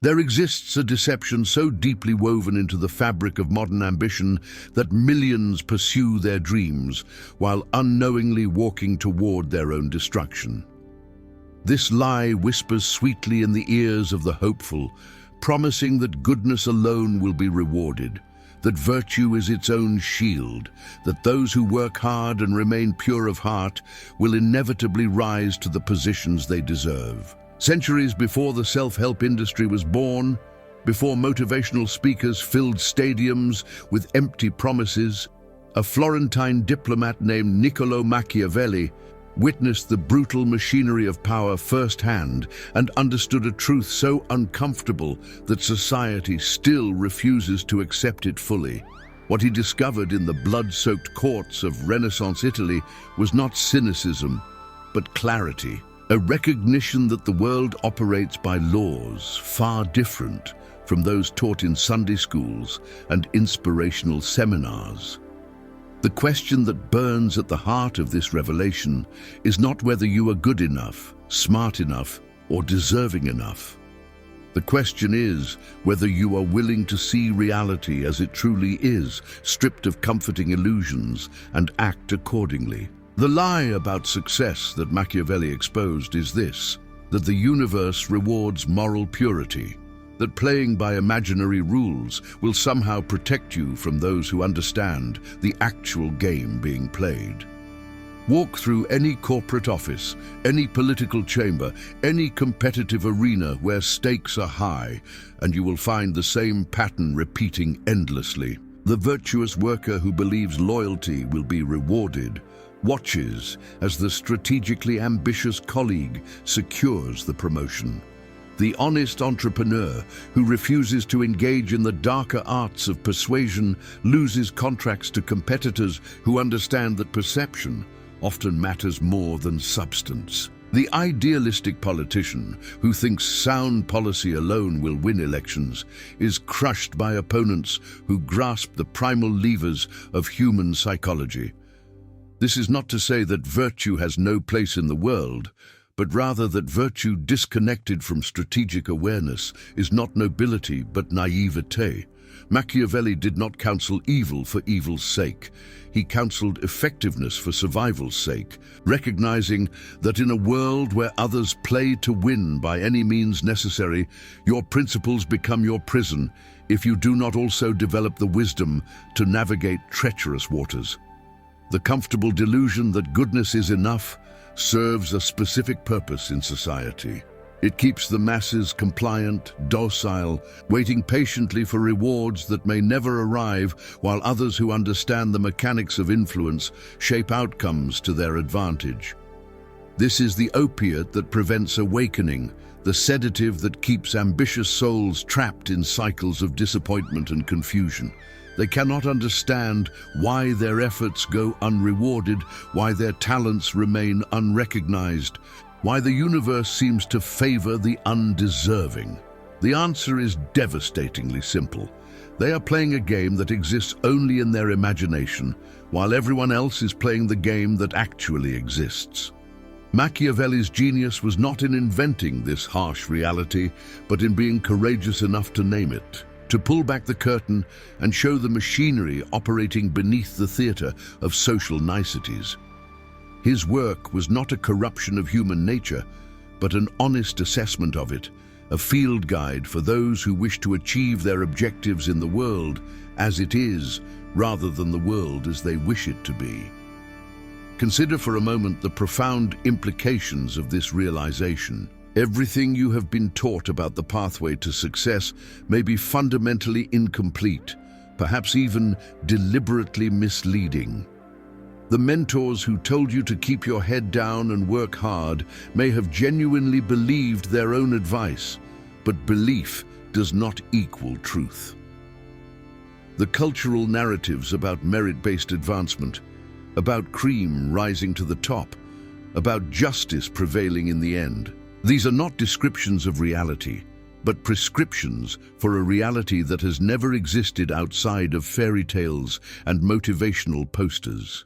There exists a deception so deeply woven into the fabric of modern ambition that millions pursue their dreams while unknowingly walking toward their own destruction. This lie whispers sweetly in the ears of the hopeful, promising that goodness alone will be rewarded, that virtue is its own shield, that those who work hard and remain pure of heart will inevitably rise to the positions they deserve. Centuries before the self-help industry was born, before motivational speakers filled stadiums with empty promises, a Florentine diplomat named Niccolo Machiavelli witnessed the brutal machinery of power firsthand and understood a truth so uncomfortable that society still refuses to accept it fully. What he discovered in the blood-soaked courts of Renaissance Italy was not cynicism, but clarity, a recognition that the world operates by laws far different from those taught in Sunday schools and inspirational seminars. The question that burns at the heart of this revelation is not whether you are good enough, smart enough, or deserving enough. The question is whether you are willing to see reality as it truly is, stripped of comforting illusions, and act accordingly. The lie about success that Machiavelli exposed is this: that the universe rewards moral purity, that playing by imaginary rules will somehow protect you from those who understand the actual game being played. Walk through any corporate office, any political chamber, any competitive arena where stakes are high, and you will find the same pattern repeating endlessly. The virtuous worker who believes loyalty will be rewarded watches as the strategically ambitious colleague secures the promotion. The honest entrepreneur who refuses to engage in the darker arts of persuasion loses contracts to competitors who understand that perception often matters more than substance. The idealistic politician who thinks sound policy alone will win elections is crushed by opponents who grasp the primal levers of human psychology. This is not to say that virtue has no place in the world, but rather that virtue disconnected from strategic awareness is not nobility but naivete. Machiavelli did not counsel evil for evil's sake. He counseled effectiveness for survival's sake, recognizing that in a world where others play to win by any means necessary, your principles become your prison if you do not also develop the wisdom to navigate treacherous waters. The comfortable delusion that goodness is enough serves a specific purpose in society. It keeps the masses compliant, docile, waiting patiently for rewards that may never arrive, while others who understand the mechanics of influence shape outcomes to their advantage. This is the opiate that prevents awakening, the sedative that keeps ambitious souls trapped in cycles of disappointment and confusion. They cannot understand why their efforts go unrewarded, why their talents remain unrecognized, why the universe seems to favor the undeserving. The answer is devastatingly simple. They are playing a game that exists only in their imagination, while everyone else is playing the game that actually exists. Machiavelli's genius was not in inventing this harsh reality, but in being courageous enough to name it, to pull back the curtain and show the machinery operating beneath the theater of social niceties. His work was not a corruption of human nature, but an honest assessment of it, a field guide for those who wish to achieve their objectives in the world as it is, rather than the world as they wish it to be. Consider for a moment the profound implications of this realization. Everything you have been taught about the pathway to success may be fundamentally incomplete, perhaps even deliberately misleading. The mentors who told you to keep your head down and work hard may have genuinely believed their own advice, but belief does not equal truth. The cultural narratives about merit-based advancement, about cream rising to the top, about justice prevailing in the end, these are not descriptions of reality, but prescriptions for a reality that has never existed outside of fairy tales and motivational posters.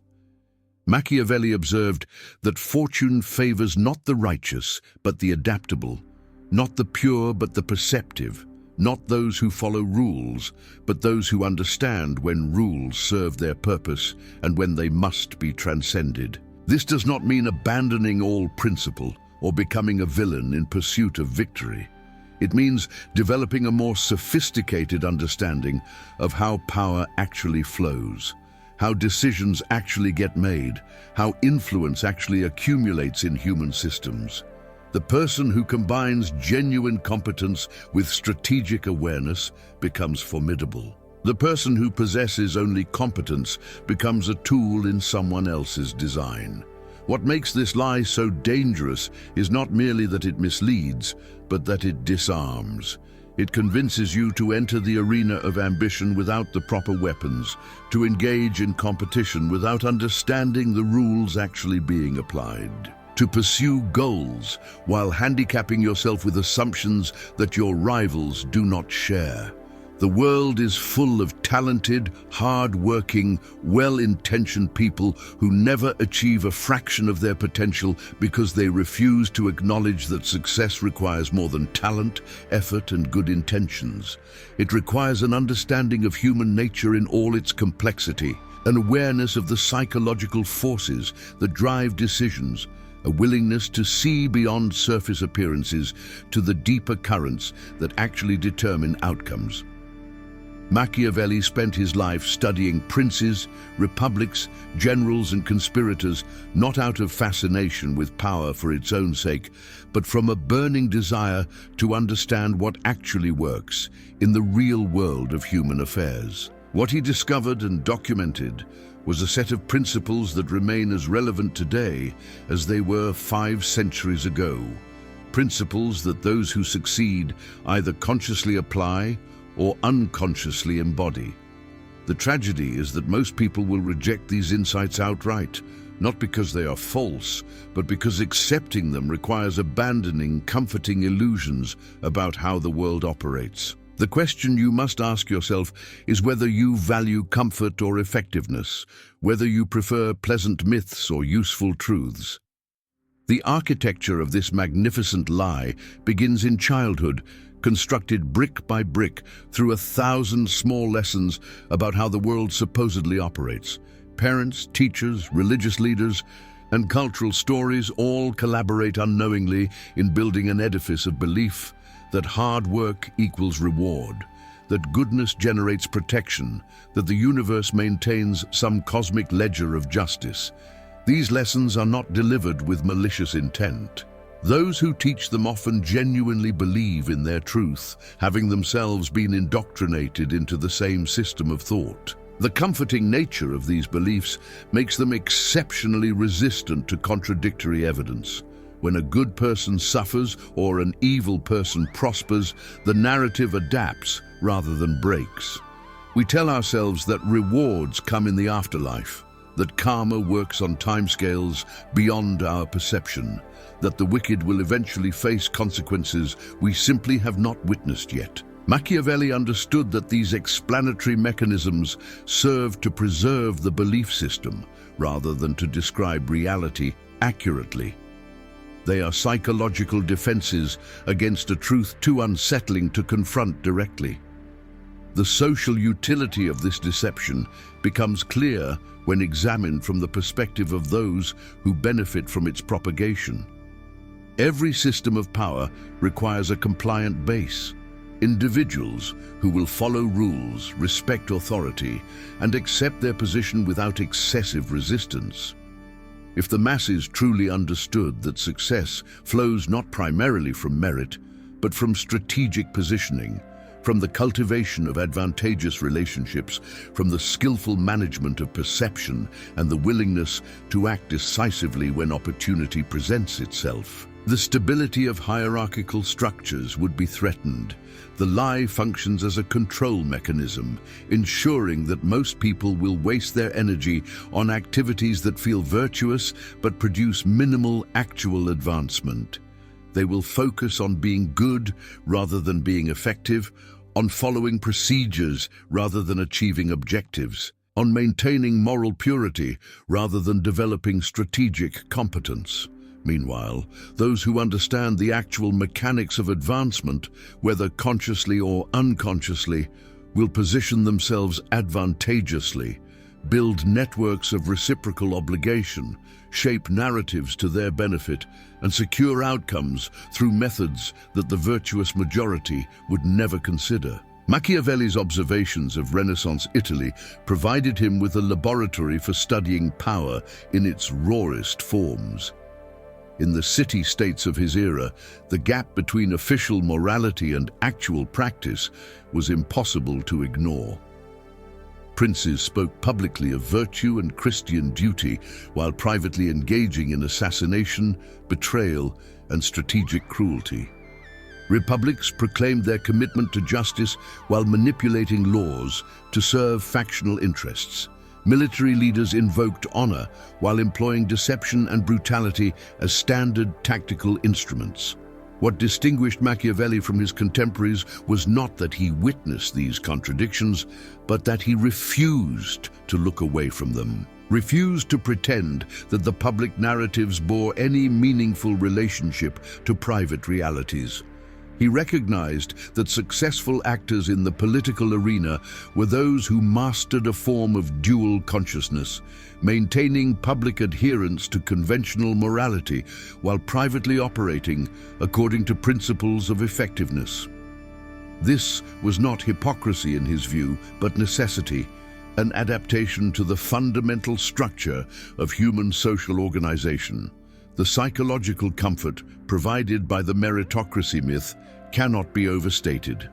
Machiavelli observed that fortune favors not the righteous, but the adaptable, not the pure, but the perceptive. not those who follow rules, but those who understand when rules serve their purpose and when they must be transcended. This does not mean abandoning all principle or becoming a villain in pursuit of victory. It means developing a more sophisticated understanding of how power actually flows, how decisions actually get made, how influence actually accumulates in human systems. The person who combines genuine competence with strategic awareness becomes formidable. The person who possesses only competence becomes a tool in someone else's design. What makes this lie so dangerous is not merely that it misleads, but that it disarms. It convinces you to enter the arena of ambition without the proper weapons, to engage in competition without understanding the rules actually being applied, to pursue goals while handicapping yourself with assumptions that your rivals do not share. The world is full of talented, hard-working, well-intentioned people who never achieve a fraction of their potential because they refuse to acknowledge that success requires more than talent, effort, and good intentions. It requires an understanding of human nature in all its complexity, an awareness of the psychological forces that drive decisions, a willingness to see beyond surface appearances to the deeper currents that actually determine outcomes. Machiavelli spent his life studying princes, republics, generals, and conspirators, not out of fascination with power for its own sake, but from a burning desire to understand what actually works in the real world of human affairs. What he discovered and documented was a set of principles that remain as relevant today as they were 5 centuries ago. Principles that those who succeed either consciously apply or unconsciously embody. The tragedy is that most people will reject these insights outright, not because they are false, but because accepting them requires abandoning comforting illusions about how the world operates. The question you must ask yourself is whether you value comfort or effectiveness, whether you prefer pleasant myths or useful truths. The architecture of this magnificent lie begins in childhood, constructed brick by brick through 1,000 small lessons about how the world supposedly operates. Parents, teachers, religious leaders, and cultural stories all collaborate unknowingly in building an edifice of belief that hard work equals reward, that goodness generates protection, that the universe maintains some cosmic ledger of justice. These lessons are not delivered with malicious intent. Those who teach them often genuinely believe in their truth, having themselves been indoctrinated into the same system of thought. The comforting nature of these beliefs makes them exceptionally resistant to contradictory evidence. When a good person suffers or an evil person prospers, the narrative adapts rather than breaks. We tell ourselves that rewards come in the afterlife, that karma works on timescales beyond our perception, that the wicked will eventually face consequences we simply have not witnessed yet. Machiavelli understood that these explanatory mechanisms serve to preserve the belief system rather than to describe reality accurately. They are psychological defenses against a truth too unsettling to confront directly. The social utility of this deception becomes clear when examined from the perspective of those who benefit from its propagation. Every system of power requires a compliant base. Individuals who will follow rules, respect authority, and accept their position without excessive resistance. If the masses truly understood that success flows not primarily from merit, but from strategic positioning, from the cultivation of advantageous relationships, from the skillful management of perception, and the willingness to act decisively when opportunity presents itself, the stability of hierarchical structures would be threatened. The lie functions as a control mechanism, ensuring that most people will waste their energy on activities that feel virtuous but produce minimal actual advancement. They will focus on being good rather than being effective, on following procedures rather than achieving objectives, on maintaining moral purity rather than developing strategic competence. Meanwhile, those who understand the actual mechanics of advancement, whether consciously or unconsciously, will position themselves advantageously, build networks of reciprocal obligation, shape narratives to their benefit, and secure outcomes through methods that the virtuous majority would never consider. Machiavelli's observations of Renaissance Italy provided him with a laboratory for studying power in its rawest forms. In the city-states of his era, the gap between official morality and actual practice was impossible to ignore. Princes spoke publicly of virtue and Christian duty while privately engaging in assassination, betrayal, and strategic cruelty. Republics proclaimed their commitment to justice while manipulating laws to serve factional interests. Military leaders invoked honor while employing deception and brutality as standard tactical instruments. What distinguished Machiavelli from his contemporaries was not that he witnessed these contradictions, but that he refused to look away from them, refused to pretend that the public narratives bore any meaningful relationship to private realities. He recognized that successful actors in the political arena were those who mastered a form of dual consciousness, maintaining public adherence to conventional morality while privately operating according to principles of effectiveness. This was not hypocrisy in his view, but necessity, an adaptation to the fundamental structure of human social organization. The psychological comfort provided by the meritocracy myth cannot be overstated.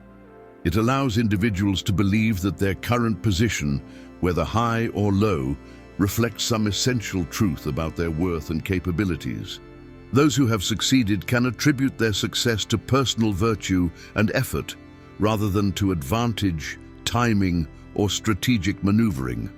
It allows individuals to believe that their current position, whether high or low, reflects some essential truth about their worth and capabilities. Those who have succeeded can attribute their success to personal virtue and effort, rather than to advantage, timing, or strategic maneuvering.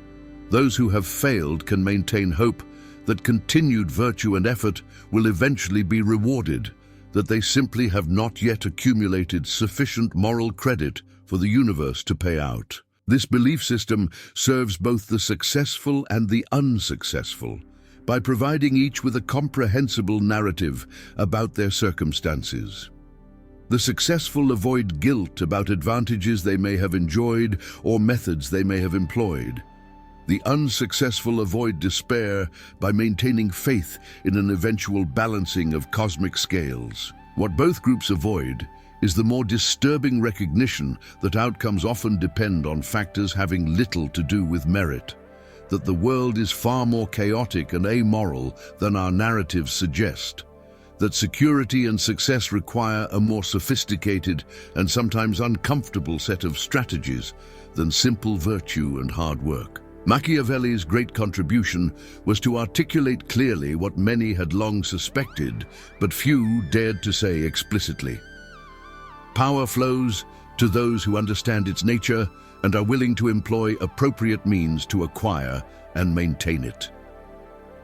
Those who have failed can maintain hope that continued virtue and effort will eventually be rewarded, that they simply have not yet accumulated sufficient moral credit for the universe to pay out. This belief system serves both the successful and the unsuccessful by providing each with a comprehensible narrative about their circumstances. The successful avoid guilt about advantages they may have enjoyed or methods they may have employed. The unsuccessful avoid despair by maintaining faith in an eventual balancing of cosmic scales. What both groups avoid is the more disturbing recognition that outcomes often depend on factors having little to do with merit, that the world is far more chaotic and amoral than our narratives suggest, that security and success require a more sophisticated and sometimes uncomfortable set of strategies than simple virtue and hard work. Machiavelli's great contribution was to articulate clearly what many had long suspected, but few dared to say explicitly. Power flows to those who understand its nature and are willing to employ appropriate means to acquire and maintain it.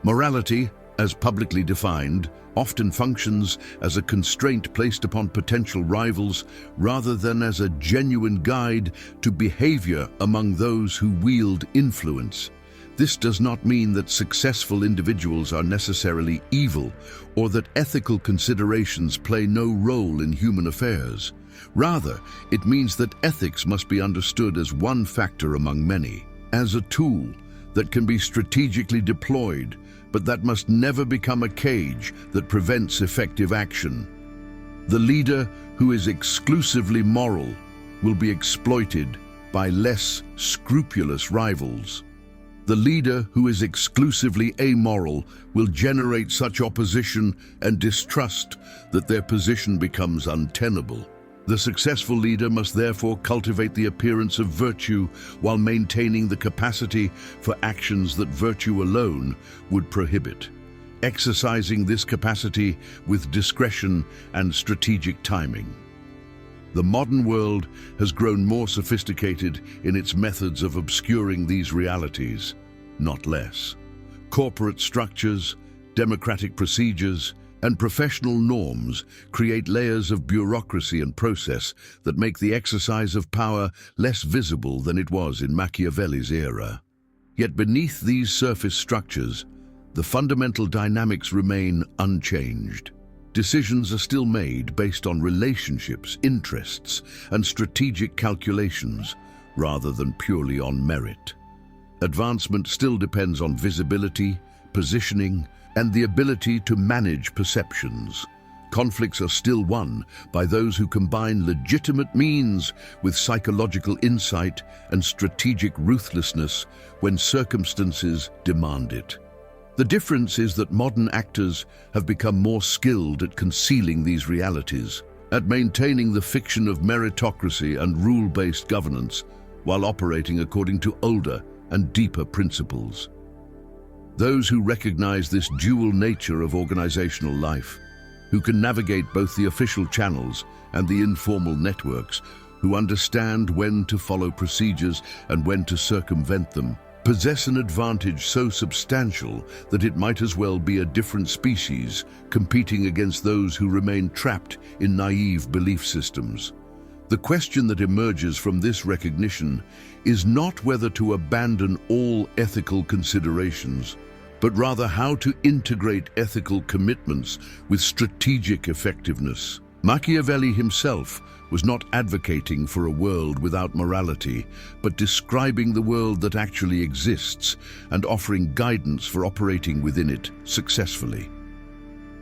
Morality, as publicly defined, often functions as a constraint placed upon potential rivals rather than as a genuine guide to behavior among those who wield influence. This does not mean that successful individuals are necessarily evil or that ethical considerations play no role in human affairs. Rather, it means that ethics must be understood as one factor among many, as a tool that can be strategically deployed, but that must never become a cage that prevents effective action. The leader who is exclusively moral will be exploited by less scrupulous rivals. The leader who is exclusively amoral will generate such opposition and distrust that their position becomes untenable. The successful leader must therefore cultivate the appearance of virtue while maintaining the capacity for actions that virtue alone would prohibit, exercising this capacity with discretion and strategic timing. The modern world has grown more sophisticated in its methods of obscuring these realities, not less. Corporate structures, democratic procedures, and professional norms create layers of bureaucracy and process that make the exercise of power less visible than it was in Machiavelli's era. Yet beneath these surface structures, the fundamental dynamics remain unchanged. Decisions are still made based on relationships, interests, and strategic calculations, rather than purely on merit. Advancement still depends on visibility, positioning, and the ability to manage perceptions. Conflicts are still won by those who combine legitimate means with psychological insight and strategic ruthlessness when circumstances demand it. The difference is that modern actors have become more skilled at concealing these realities, at maintaining the fiction of meritocracy and rule-based governance, while operating according to older and deeper principles. Those who recognize this dual nature of organizational life, who can navigate both the official channels and the informal networks, who understand when to follow procedures and when to circumvent them, possess an advantage so substantial that it might as well be a different species competing against those who remain trapped in naive belief systems. The question that emerges from this recognition is not whether to abandon all ethical considerations, but rather how to integrate ethical commitments with strategic effectiveness. Machiavelli himself was not advocating for a world without morality, but describing the world that actually exists and offering guidance for operating within it successfully.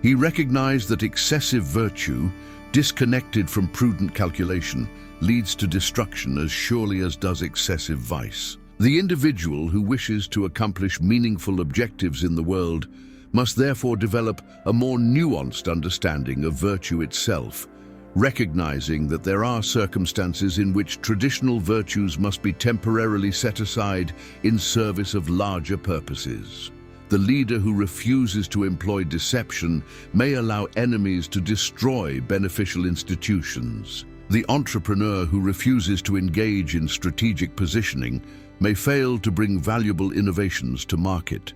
He recognized that excessive virtue, disconnected from prudent calculation, leads to destruction as surely as does excessive vice. The individual who wishes to accomplish meaningful objectives in the world must therefore develop a more nuanced understanding of virtue itself, recognizing that there are circumstances in which traditional virtues must be temporarily set aside in service of larger purposes. The leader who refuses to employ deception may allow enemies to destroy beneficial institutions. The entrepreneur who refuses to engage in strategic positioning may fail to bring valuable innovations to market.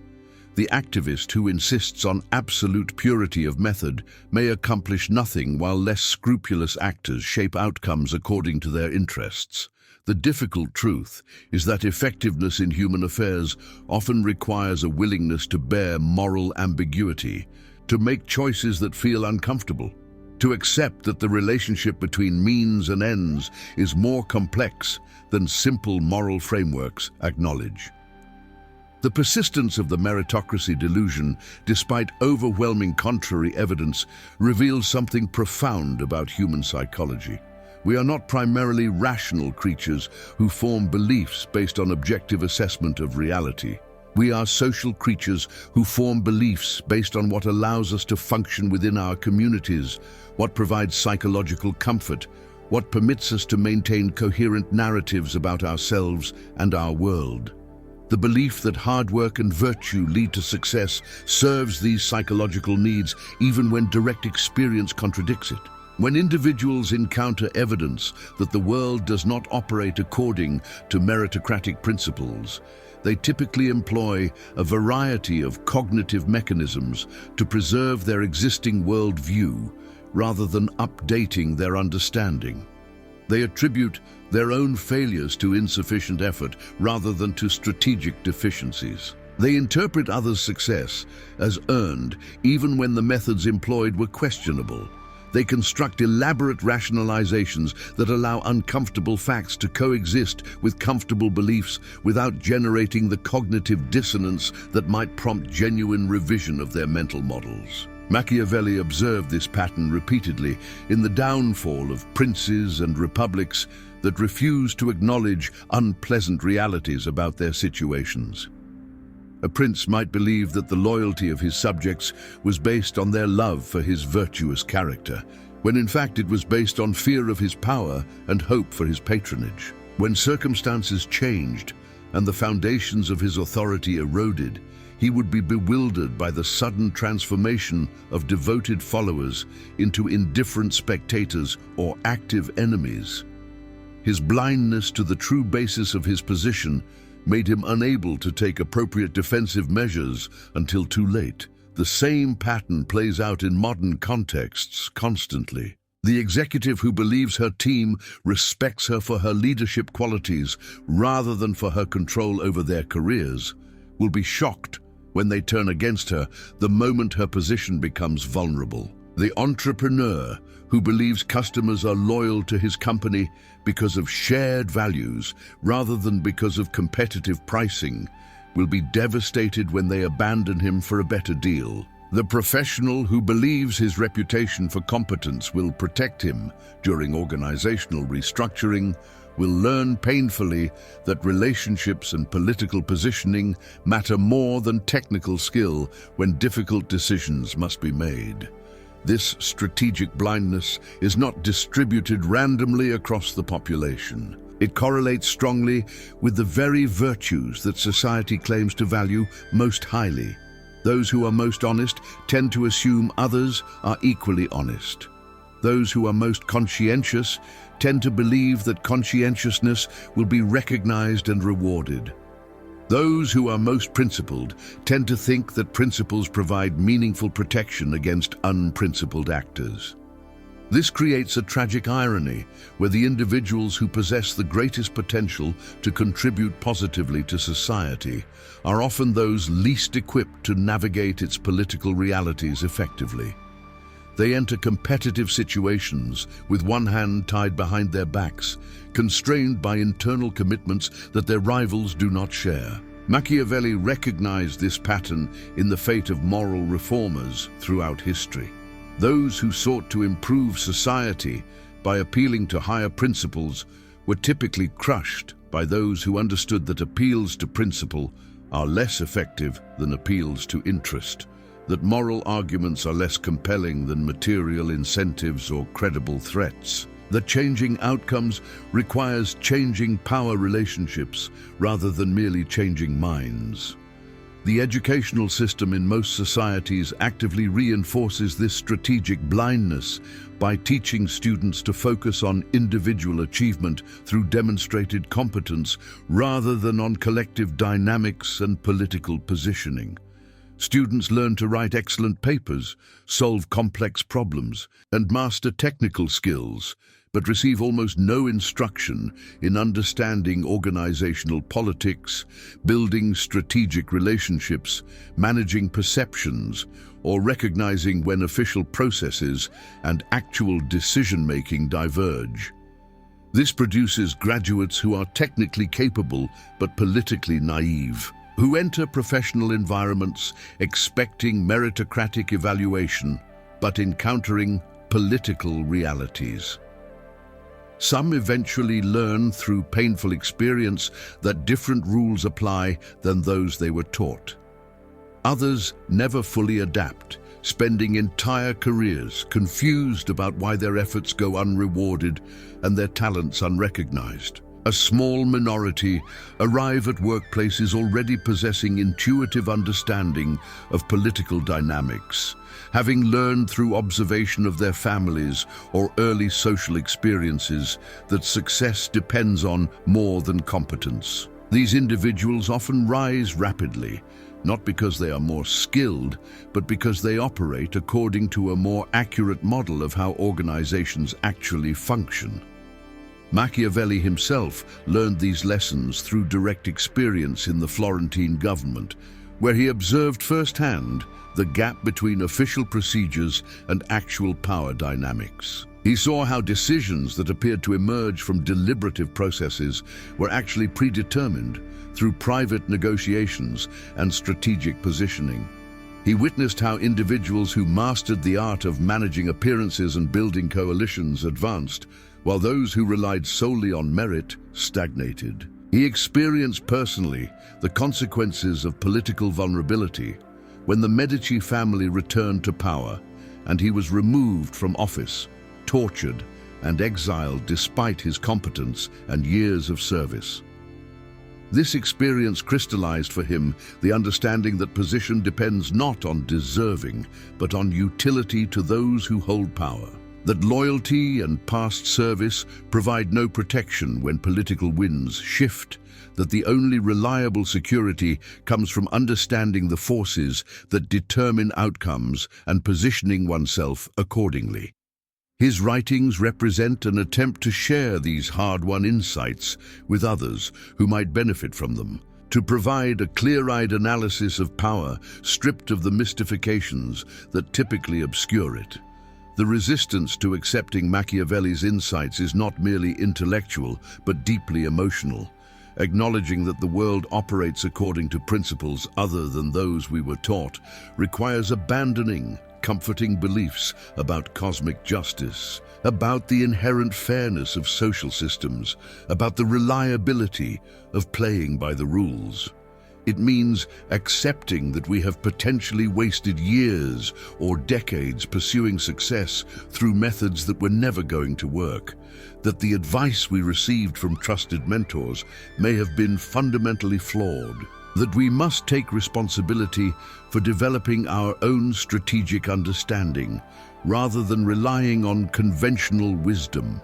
The activist who insists on absolute purity of method may accomplish nothing while less scrupulous actors shape outcomes according to their interests. The difficult truth is that effectiveness in human affairs often requires a willingness to bear moral ambiguity, to make choices that feel uncomfortable, to accept that the relationship between means and ends is more complex than simple moral frameworks acknowledge. The persistence of the meritocracy delusion, despite overwhelming contrary evidence, reveals something profound about human psychology. We are not primarily rational creatures who form beliefs based on objective assessment of reality. We are social creatures who form beliefs based on what allows us to function within our communities, what provides psychological comfort, what permits us to maintain coherent narratives about ourselves and our world. The belief that hard work and virtue lead to success serves these psychological needs even when direct experience contradicts it. When individuals encounter evidence that the world does not operate according to meritocratic principles, they typically employ a variety of cognitive mechanisms to preserve their existing worldview rather than updating their understanding. They attribute their own failures to insufficient effort rather than to strategic deficiencies. They interpret others' success as earned even when the methods employed were questionable. They construct elaborate rationalizations that allow uncomfortable facts to coexist with comfortable beliefs without generating the cognitive dissonance that might prompt genuine revision of their mental models. Machiavelli observed this pattern repeatedly in the downfall of princes and republics that refused to acknowledge unpleasant realities about their situations. A prince might believe that the loyalty of his subjects was based on their love for his virtuous character, when in fact it was based on fear of his power and hope for his patronage. When circumstances changed and the foundations of his authority eroded, he would be bewildered by the sudden transformation of devoted followers into indifferent spectators or active enemies. His blindness to the true basis of his position made him unable to take appropriate defensive measures until too late. The same pattern plays out in modern contexts constantly. The executive who believes her team respects her for her leadership qualities rather than for her control over their careers will be shocked when they turn against her the moment her position becomes vulnerable. The entrepreneur who believes customers are loyal to his company because of shared values rather than because of competitive pricing will be devastated when they abandon him for a better deal. The professional who believes his reputation for competence will protect him during organizational restructuring will learn painfully that relationships and political positioning matter more than technical skill when difficult decisions must be made. This strategic blindness is not distributed randomly across the population. It correlates strongly with the very virtues that society claims to value most highly. Those who are most honest tend to assume others are equally honest. Those who are most conscientious tend to believe that conscientiousness will be recognized and rewarded. Those who are most principled tend to think that principles provide meaningful protection against unprincipled actors. This creates a tragic irony where the individuals who possess the greatest potential to contribute positively to society are often those least equipped to navigate its political realities effectively. They enter competitive situations with one hand tied behind their backs, constrained by internal commitments that their rivals do not share. Machiavelli recognized this pattern in the fate of moral reformers throughout history. Those who sought to improve society by appealing to higher principles were typically crushed by those who understood that appeals to principle are less effective than appeals to interest, that moral arguments are less compelling than material incentives or credible threats, that changing outcomes requires changing power relationships rather than merely changing minds. The educational system in most societies actively reinforces this strategic blindness by teaching students to focus on individual achievement through demonstrated competence rather than on collective dynamics and political positioning. Students learn to write excellent papers, solve complex problems, and master technical skills, but receive almost no instruction in understanding organizational politics, building strategic relationships, managing perceptions, or recognizing when official processes and actual decision-making diverge. This produces graduates who are technically capable but politically naive, who enter professional environments expecting meritocratic evaluation but encountering political realities. Some eventually learn through painful experience that different rules apply than those they were taught. Others never fully adapt, spending entire careers confused about why their efforts go unrewarded and their talents unrecognized. A small minority arrive at workplaces already possessing intuitive understanding of political dynamics, having learned through observation of their families or early social experiences that success depends on more than competence. These individuals often rise rapidly, not because they are more skilled, but because they operate according to a more accurate model of how organizations actually function. Machiavelli himself learned these lessons through direct experience in the Florentine government, where he observed firsthand the gap between official procedures and actual power dynamics. He saw how decisions that appeared to emerge from deliberative processes were actually predetermined through private negotiations and strategic positioning. He witnessed how individuals who mastered the art of managing appearances and building coalitions advanced, while those who relied solely on merit stagnated. He experienced personally the consequences of political vulnerability when the Medici family returned to power and he was removed from office, tortured, and exiled despite his competence and years of service. This experience crystallized for him the understanding that position depends not on deserving, but on utility to those who hold power. That loyalty and past service provide no protection when political winds shift, that the only reliable security comes from understanding the forces that determine outcomes and positioning oneself accordingly. His writings represent an attempt to share these hard-won insights with others who might benefit from them, to provide a clear-eyed analysis of power stripped of the mystifications that typically obscure it. The resistance to accepting Machiavelli's insights is not merely intellectual, but deeply emotional. Acknowledging that the world operates according to principles other than those we were taught requires abandoning comforting beliefs about cosmic justice, about the inherent fairness of social systems, about the reliability of playing by the rules. It means accepting that we have potentially wasted years or decades pursuing success through methods that were never going to work, that the advice we received from trusted mentors may have been fundamentally flawed, that we must take responsibility for developing our own strategic understanding rather than relying on conventional wisdom.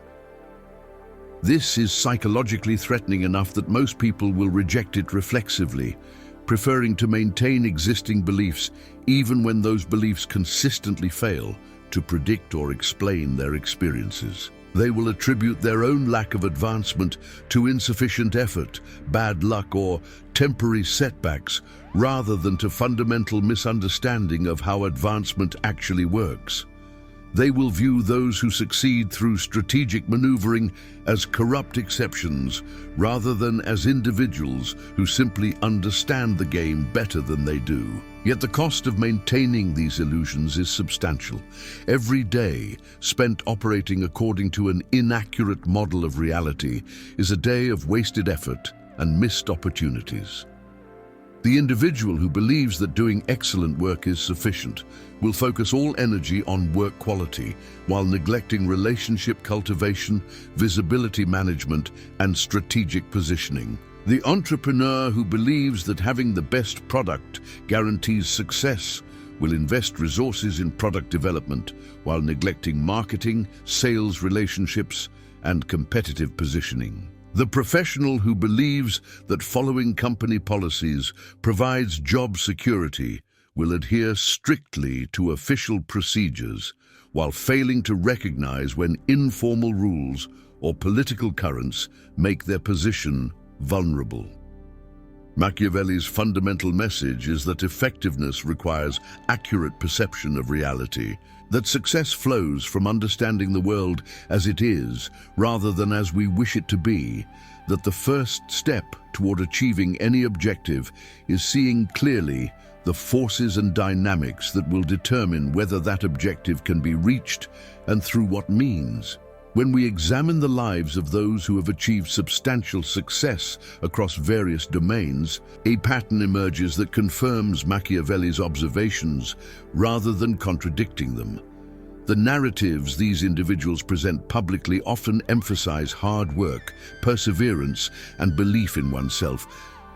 This is psychologically threatening enough that most people will reject it reflexively, preferring to maintain existing beliefs even when those beliefs consistently fail to predict or explain their experiences. They will attribute their own lack of advancement to insufficient effort, bad luck, or temporary setbacks, rather than to fundamental misunderstanding of how advancement actually works. They will view those who succeed through strategic maneuvering as corrupt exceptions, rather than as individuals who simply understand the game better than they do. Yet the cost of maintaining these illusions is substantial. Every day spent operating according to an inaccurate model of reality is a day of wasted effort and missed opportunities. The individual who believes that doing excellent work is sufficient will focus all energy on work quality while neglecting relationship cultivation, visibility management, and strategic positioning. The entrepreneur who believes that having the best product guarantees success will invest resources in product development while neglecting marketing, sales relationships, and competitive positioning. The professional who believes that following company policies provides job security will adhere strictly to official procedures while failing to recognize when informal rules or political currents make their position vulnerable. Machiavelli's fundamental message is that effectiveness requires accurate perception of reality, that success flows from understanding the world as it is rather than as we wish it to be, that the first step toward achieving any objective is seeing clearly the forces and dynamics that will determine whether that objective can be reached and through what means. When we examine the lives of those who have achieved substantial success across various domains, a pattern emerges that confirms Machiavelli's observations rather than contradicting them. The narratives these individuals present publicly often emphasize hard work, perseverance, and belief in oneself,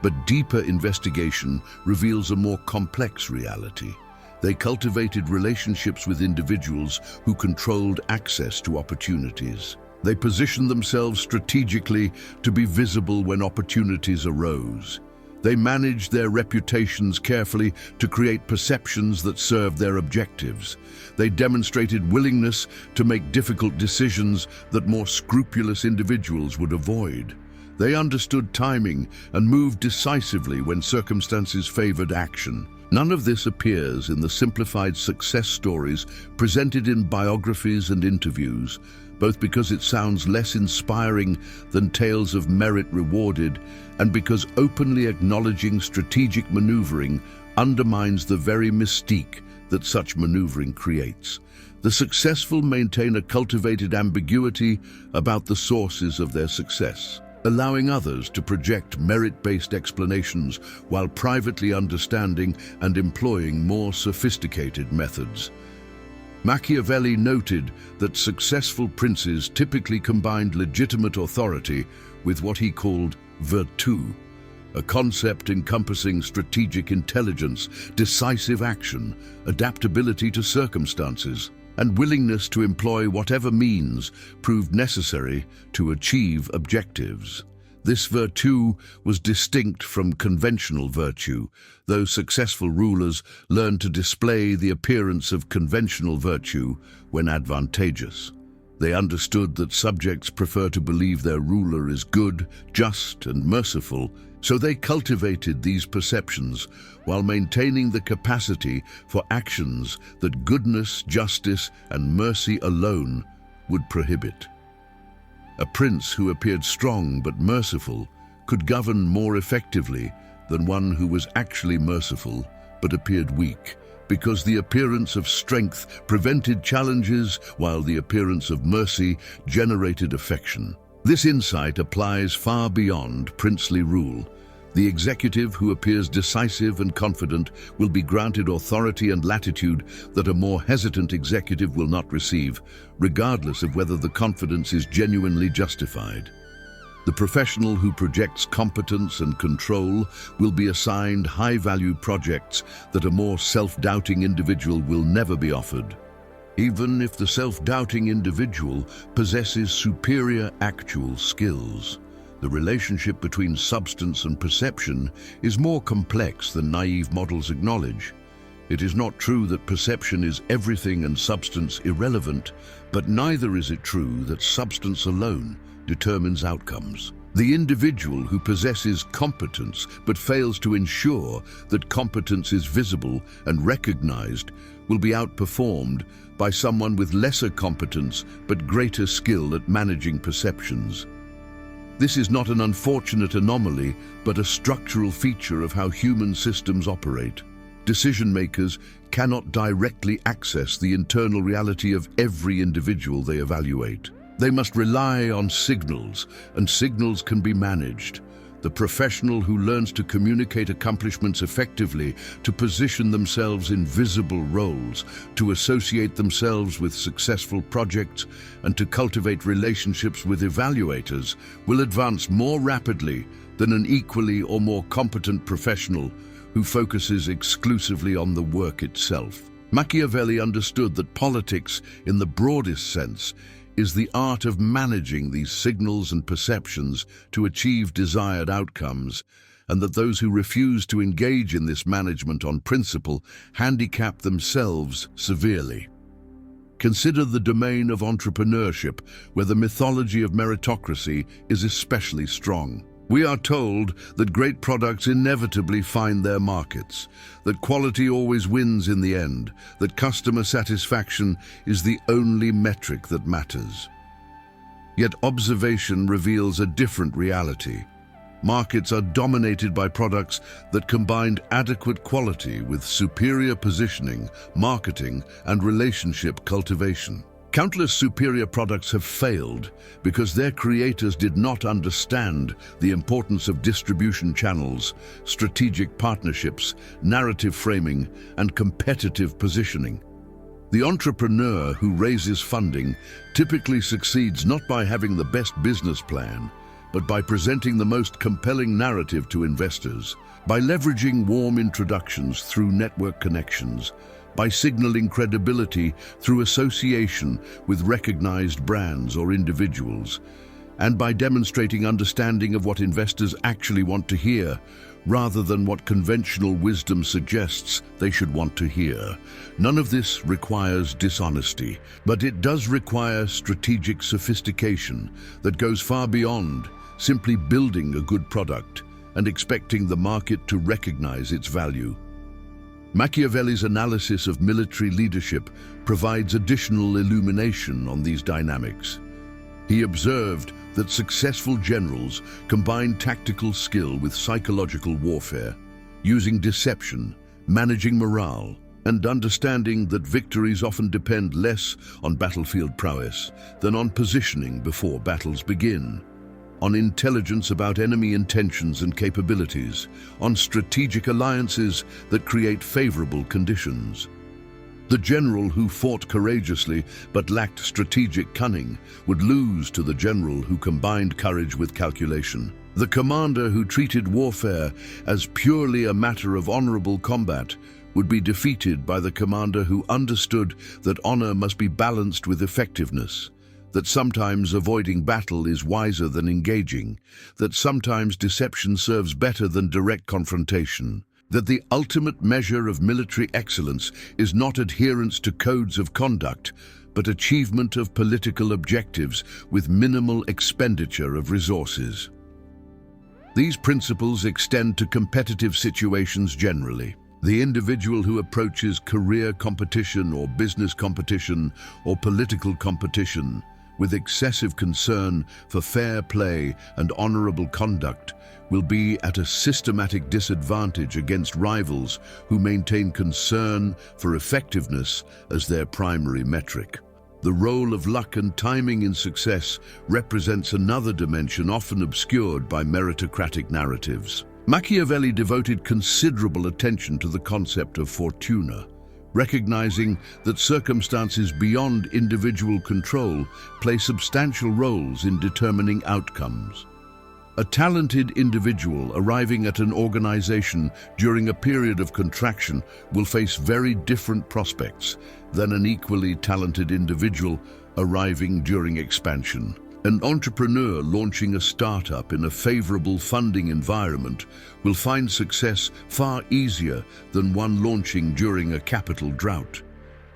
but deeper investigation reveals a more complex reality. They cultivated relationships with individuals who controlled access to opportunities. They positioned themselves strategically to be visible when opportunities arose. They managed their reputations carefully to create perceptions that served their objectives. They demonstrated willingness to make difficult decisions that more scrupulous individuals would avoid. They understood timing and moved decisively when circumstances favored action. None of this appears in the simplified success stories presented in biographies and interviews, both because it sounds less inspiring than tales of merit rewarded, and because openly acknowledging strategic maneuvering undermines the very mystique that such maneuvering creates. The successful maintain a cultivated ambiguity about the sources of their success, allowing others to project merit-based explanations while privately understanding and employing more sophisticated methods. Machiavelli noted that successful princes typically combined legitimate authority with what he called virtù, a concept encompassing strategic intelligence, decisive action, adaptability to circumstances, and willingness to employ whatever means proved necessary to achieve objectives. This virtue was distinct from conventional virtue, though successful rulers learned to display the appearance of conventional virtue when advantageous. They understood that subjects prefer to believe their ruler is good, just, and merciful, So they cultivated these perceptions while maintaining the capacity for actions that goodness, justice, and mercy alone would prohibit. A prince who appeared strong but merciful could govern more effectively than one who was actually merciful but appeared weak, because the appearance of strength prevented challenges while the appearance of mercy generated affection. This insight applies far beyond princely rule. The executive who appears decisive and confident will be granted authority and latitude that a more hesitant executive will not receive, regardless of whether the confidence is genuinely justified. The professional who projects competence and control will be assigned high-value projects that a more self-doubting individual will never be offered, even if the self-doubting individual possesses superior actual skills. The relationship between substance and perception is more complex than naive models acknowledge. It is not true that perception is everything and substance irrelevant, but neither is it true that substance alone determines outcomes. The individual who possesses competence but fails to ensure that competence is visible and recognized will be outperformed by someone with lesser competence but greater skill at managing perceptions. This is not an unfortunate anomaly, but a structural feature of how human systems operate. Decision makers cannot directly access the internal reality of every individual they evaluate. They must rely on signals, and signals can be managed. The professional who learns to communicate accomplishments effectively, to position themselves in visible roles, to associate themselves with successful projects, and to cultivate relationships with evaluators will advance more rapidly than an equally or more competent professional who focuses exclusively on the work itself. Machiavelli understood that politics, in the broadest sense, is the art of managing these signals and perceptions to achieve desired outcomes, and that those who refuse to engage in this management on principle handicap themselves severely. Consider the domain of entrepreneurship, where the mythology of meritocracy is especially strong. We are told that great products inevitably find their markets, that quality always wins in the end, that customer satisfaction is the only metric that matters. Yet observation reveals a different reality. Markets are dominated by products that combined adequate quality with superior positioning, marketing, and relationship cultivation. Countless superior products have failed because their creators did not understand the importance of distribution channels, strategic partnerships, narrative framing, and competitive positioning. The entrepreneur who raises funding typically succeeds not by having the best business plan, but by presenting the most compelling narrative to investors, by leveraging warm introductions through network connections, by signaling credibility through association with recognized brands or individuals, and by demonstrating understanding of what investors actually want to hear, rather than what conventional wisdom suggests they should want to hear. None of this requires dishonesty, but it does require strategic sophistication that goes far beyond simply building a good product and expecting the market to recognize its value. Machiavelli's analysis of military leadership provides additional illumination on these dynamics. He observed that successful generals combine tactical skill with psychological warfare, using deception, managing morale, and understanding that victories often depend less on battlefield prowess than on positioning before battles begin, on intelligence about enemy intentions and capabilities, on strategic alliances that create favorable conditions. The general who fought courageously but lacked strategic cunning would lose to the general who combined courage with calculation. The commander who treated warfare as purely a matter of honorable combat would be defeated by the commander who understood that honor must be balanced with effectiveness, that sometimes avoiding battle is wiser than engaging, that sometimes deception serves better than direct confrontation, that the ultimate measure of military excellence is not adherence to codes of conduct, but achievement of political objectives with minimal expenditure of resources. These principles extend to competitive situations generally. The individual who approaches career competition or business competition or political competition with excessive concern for fair play and honorable conduct will be at a systematic disadvantage against rivals who maintain concern for effectiveness as their primary metric. The role of luck and timing in success represents another dimension often obscured by meritocratic narratives. Machiavelli devoted considerable attention to the concept of fortuna, recognizing that circumstances beyond individual control play substantial roles in determining outcomes. A talented individual arriving at an organization during a period of contraction will face very different prospects than an equally talented individual arriving during expansion. An entrepreneur launching a startup in a favorable funding environment will find success far easier than one launching during a capital drought.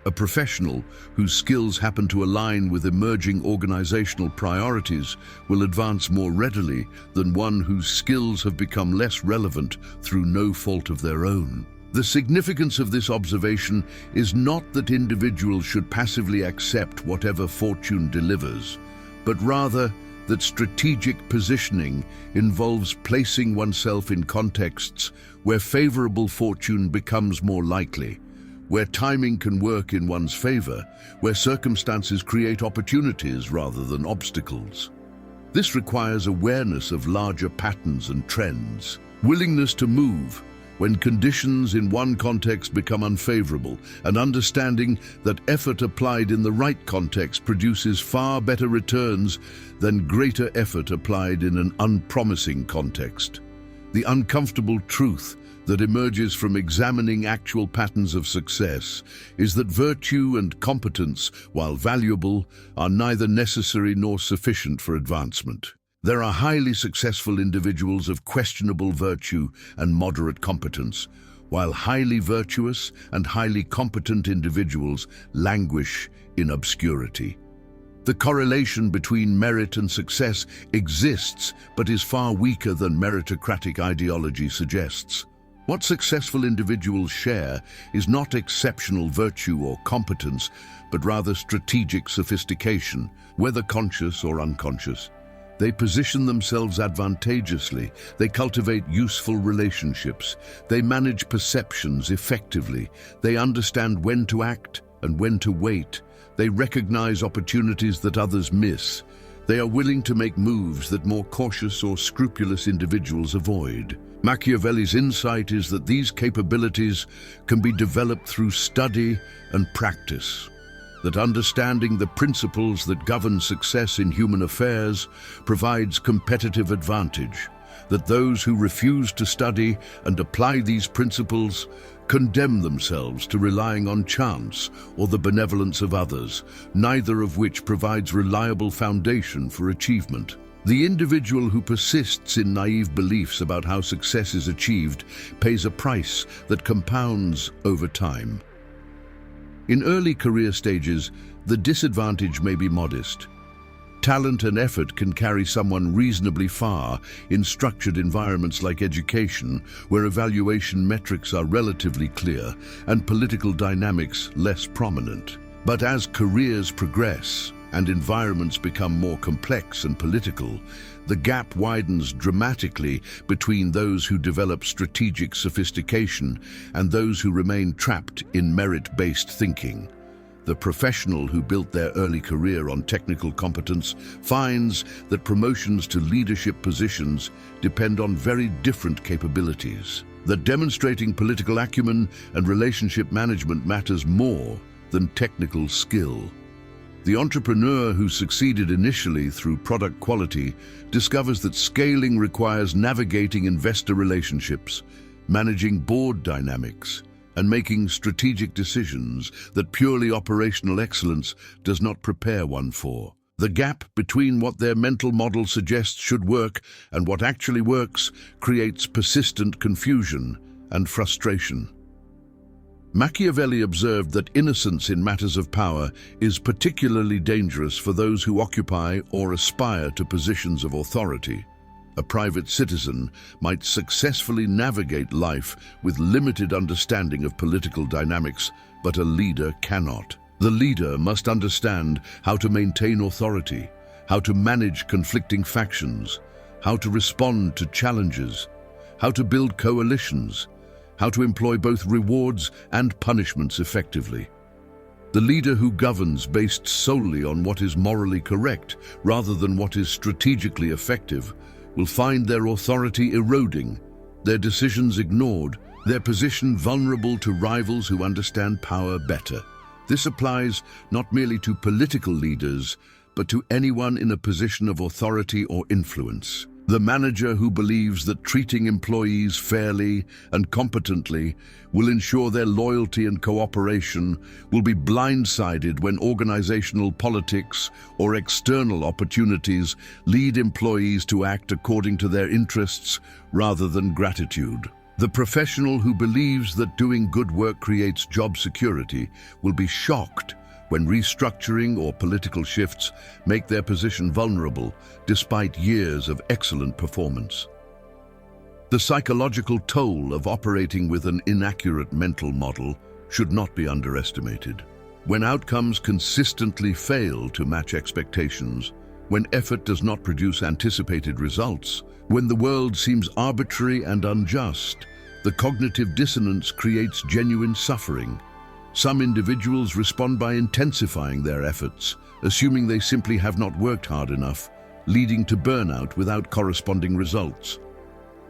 A professional whose skills happen to align with emerging organizational priorities will advance more readily than one whose skills have become less relevant through no fault of their own. The significance of this observation is not that individuals should passively accept whatever fortune delivers, but rather that strategic positioning involves placing oneself in contexts where favorable fortune becomes more likely, where timing can work in one's favor, where circumstances create opportunities rather than obstacles. This requires awareness of larger patterns and trends, willingness to move when conditions in one context become unfavorable, and understanding that effort applied in the right context produces far better returns than greater effort applied in an unpromising context. The uncomfortable truth that emerges from examining actual patterns of success is that virtue and competence, while valuable, are neither necessary nor sufficient for advancement. There are highly successful individuals of questionable virtue and moderate competence, while highly virtuous and highly competent individuals languish in obscurity. The correlation between merit and success exists, but is far weaker than meritocratic ideology suggests. What successful individuals share is not exceptional virtue or competence, but rather strategic sophistication, whether conscious or unconscious. They position themselves advantageously, they cultivate useful relationships, they manage perceptions effectively, they understand when to act and when to wait, they recognize opportunities that others miss, they are willing to make moves that more cautious or scrupulous individuals avoid. Machiavelli's insight is that these capabilities can be developed through study and practice, that understanding the principles that govern success in human affairs provides competitive advantage, that those who refuse to study and apply these principles condemn themselves to relying on chance or the benevolence of others, neither of which provides reliable foundation for achievement. The individual who persists in naive beliefs about how success is achieved pays a price that compounds over time. In early career stages, the disadvantage may be modest. Talent and effort can carry someone reasonably far in structured environments like education, where evaluation metrics are relatively clear and political dynamics less prominent. But as careers progress and environments become more complex and political, the gap widens dramatically between those who develop strategic sophistication and those who remain trapped in merit-based thinking. The professional who built their early career on technical competence finds that promotions to leadership positions depend on very different capabilities, that demonstrating political acumen and relationship management matters more than technical skill. The entrepreneur who succeeded initially through product quality discovers that scaling requires navigating investor relationships, managing board dynamics, and making strategic decisions that purely operational excellence does not prepare one for. The gap between what their mental model suggests should work and what actually works creates persistent confusion and frustration. Machiavelli observed that innocence in matters of power is particularly dangerous for those who occupy or aspire to positions of authority. A private citizen might successfully navigate life with limited understanding of political dynamics, but a leader cannot. The leader must understand how to maintain authority, how to manage conflicting factions, how to respond to challenges, how to build coalitions, how to employ both rewards and punishments effectively. The leader who governs based solely on what is morally correct rather than what is strategically effective will find their authority eroding, their decisions ignored, their position vulnerable to rivals who understand power better. This applies not merely to political leaders, but to anyone in a position of authority or influence. The manager who believes that treating employees fairly and competently will ensure their loyalty and cooperation will be blindsided when organizational politics or external opportunities lead employees to act according to their interests rather than gratitude. The professional who believes that doing good work creates job security will be shocked when restructuring or political shifts make their position vulnerable despite years of excellent performance. The psychological toll of operating with an inaccurate mental model should not be underestimated. When outcomes consistently fail to match expectations, when effort does not produce anticipated results, when the world seems arbitrary and unjust, the cognitive dissonance creates genuine suffering. Some individuals respond by intensifying their efforts, assuming they simply have not worked hard enough, leading to burnout without corresponding results.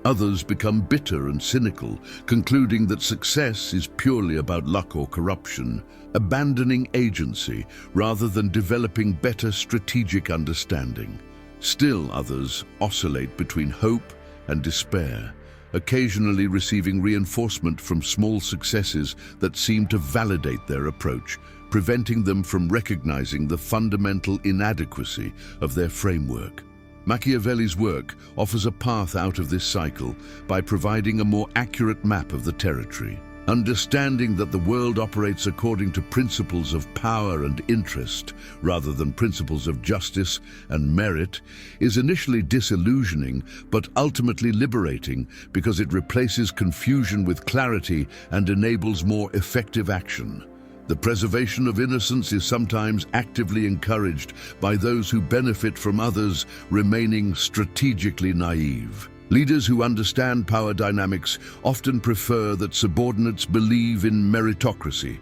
Others become bitter and cynical, concluding that success is purely about luck or corruption, abandoning agency rather than developing better strategic understanding. Still others oscillate between hope and despair, occasionally receiving reinforcement from small successes that seem to validate their approach, preventing them from recognizing the fundamental inadequacy of their framework. Machiavelli's work offers a path out of this cycle by providing a more accurate map of the territory. Understanding that the world operates according to principles of power and interest rather than principles of justice and merit is initially disillusioning but ultimately liberating because it replaces confusion with clarity and enables more effective action. The preservation of innocence is sometimes actively encouraged by those who benefit from others remaining strategically naive. Leaders who understand power dynamics often prefer that subordinates believe in meritocracy,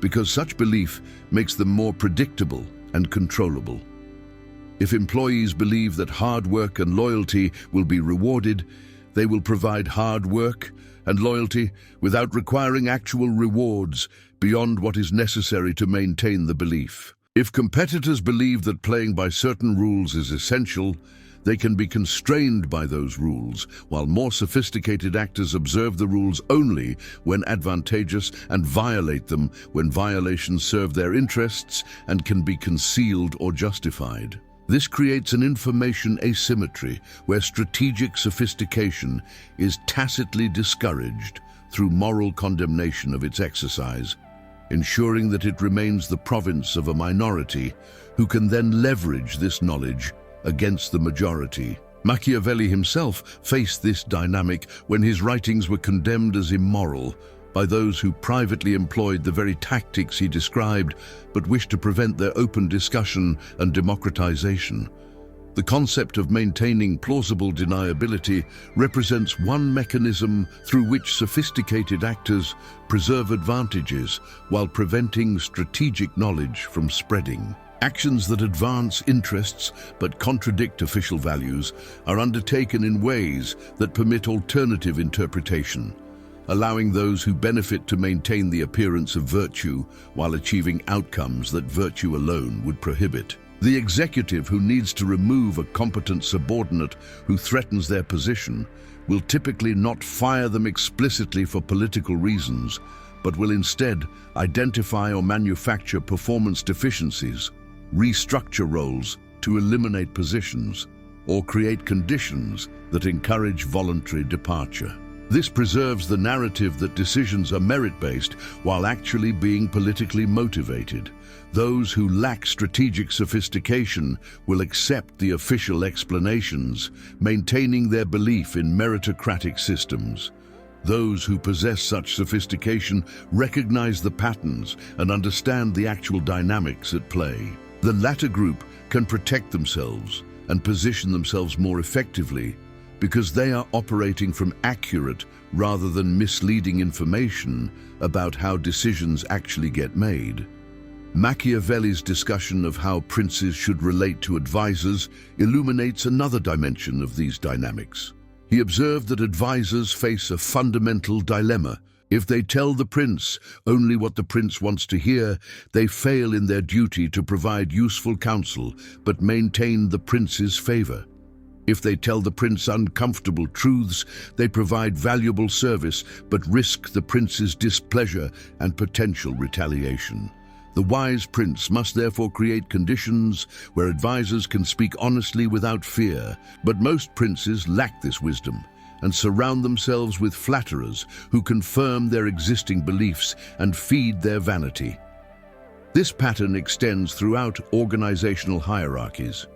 because such belief makes them more predictable and controllable. If employees believe that hard work and loyalty will be rewarded, they will provide hard work and loyalty without requiring actual rewards beyond what is necessary to maintain the belief. If competitors believe that playing by certain rules is essential, they can be constrained by those rules, while more sophisticated actors observe the rules only when advantageous and violate them when violations serve their interests and can be concealed or justified. This creates an information asymmetry where strategic sophistication is tacitly discouraged through moral condemnation of its exercise, ensuring that it remains the province of a minority who can then leverage this knowledge against the majority. Machiavelli himself faced this dynamic when his writings were condemned as immoral by those who privately employed the very tactics he described but wished to prevent their open discussion and democratization. The concept of maintaining plausible deniability represents one mechanism through which sophisticated actors preserve advantages while preventing strategic knowledge from spreading. Actions that advance interests but contradict official values are undertaken in ways that permit alternative interpretation, allowing those who benefit to maintain the appearance of virtue while achieving outcomes that virtue alone would prohibit. The executive who needs to remove a competent subordinate who threatens their position will typically not fire them explicitly for political reasons, but will instead identify or manufacture performance deficiencies, restructure roles to eliminate positions, or create conditions that encourage voluntary departure. This preserves the narrative that decisions are merit-based while actually being politically motivated. Those who lack strategic sophistication will accept the official explanations, maintaining their belief in meritocratic systems. Those who possess such sophistication recognize the patterns and understand the actual dynamics at play. The latter group can protect themselves and position themselves more effectively because they are operating from accurate rather than misleading information about how decisions actually get made. Machiavelli's discussion of how princes should relate to advisors illuminates another dimension of these dynamics. He observed that advisors face a fundamental dilemma. If they tell the prince only what the prince wants to hear, they fail in their duty to provide useful counsel but maintain the prince's favor. If they tell the prince uncomfortable truths, they provide valuable service but risk the prince's displeasure and potential retaliation. The wise prince must therefore create conditions where advisors can speak honestly without fear, but most princes lack this wisdom and surround themselves with flatterers who confirm their existing beliefs and feed their vanity. This pattern extends throughout organizational hierarchies.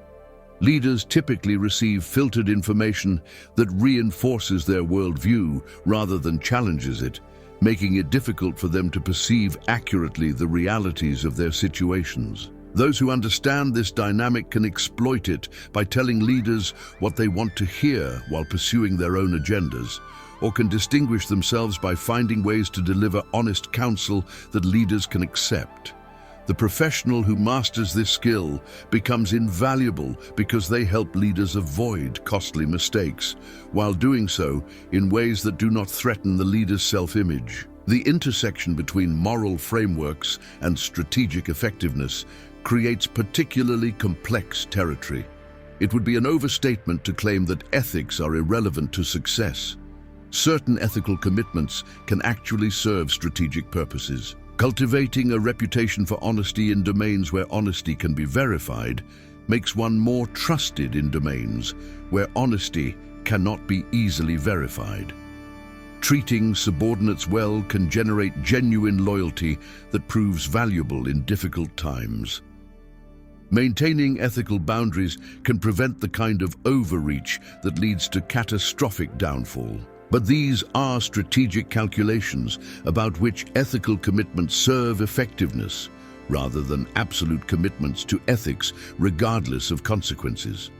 Leaders typically receive filtered information that reinforces their worldview rather than challenges it, making it difficult for them to perceive accurately the realities of their situations. Those who understand this dynamic can exploit it by telling leaders what they want to hear while pursuing their own agendas, or can distinguish themselves by finding ways to deliver honest counsel that leaders can accept. The professional who masters this skill becomes invaluable because they help leaders avoid costly mistakes, while doing so in ways that do not threaten the leader's self-image. The intersection between moral frameworks and strategic effectiveness creates particularly complex territory. It would be an overstatement to claim that ethics are irrelevant to success. Certain ethical commitments can actually serve strategic purposes. Cultivating a reputation for honesty in domains where honesty can be verified makes one more trusted in domains where honesty cannot be easily verified. Treating subordinates well can generate genuine loyalty that proves valuable in difficult times. Maintaining ethical boundaries can prevent the kind of overreach that leads to catastrophic downfall. But these are strategic calculations about which ethical commitments serve effectiveness, rather than absolute commitments to ethics regardless of consequences.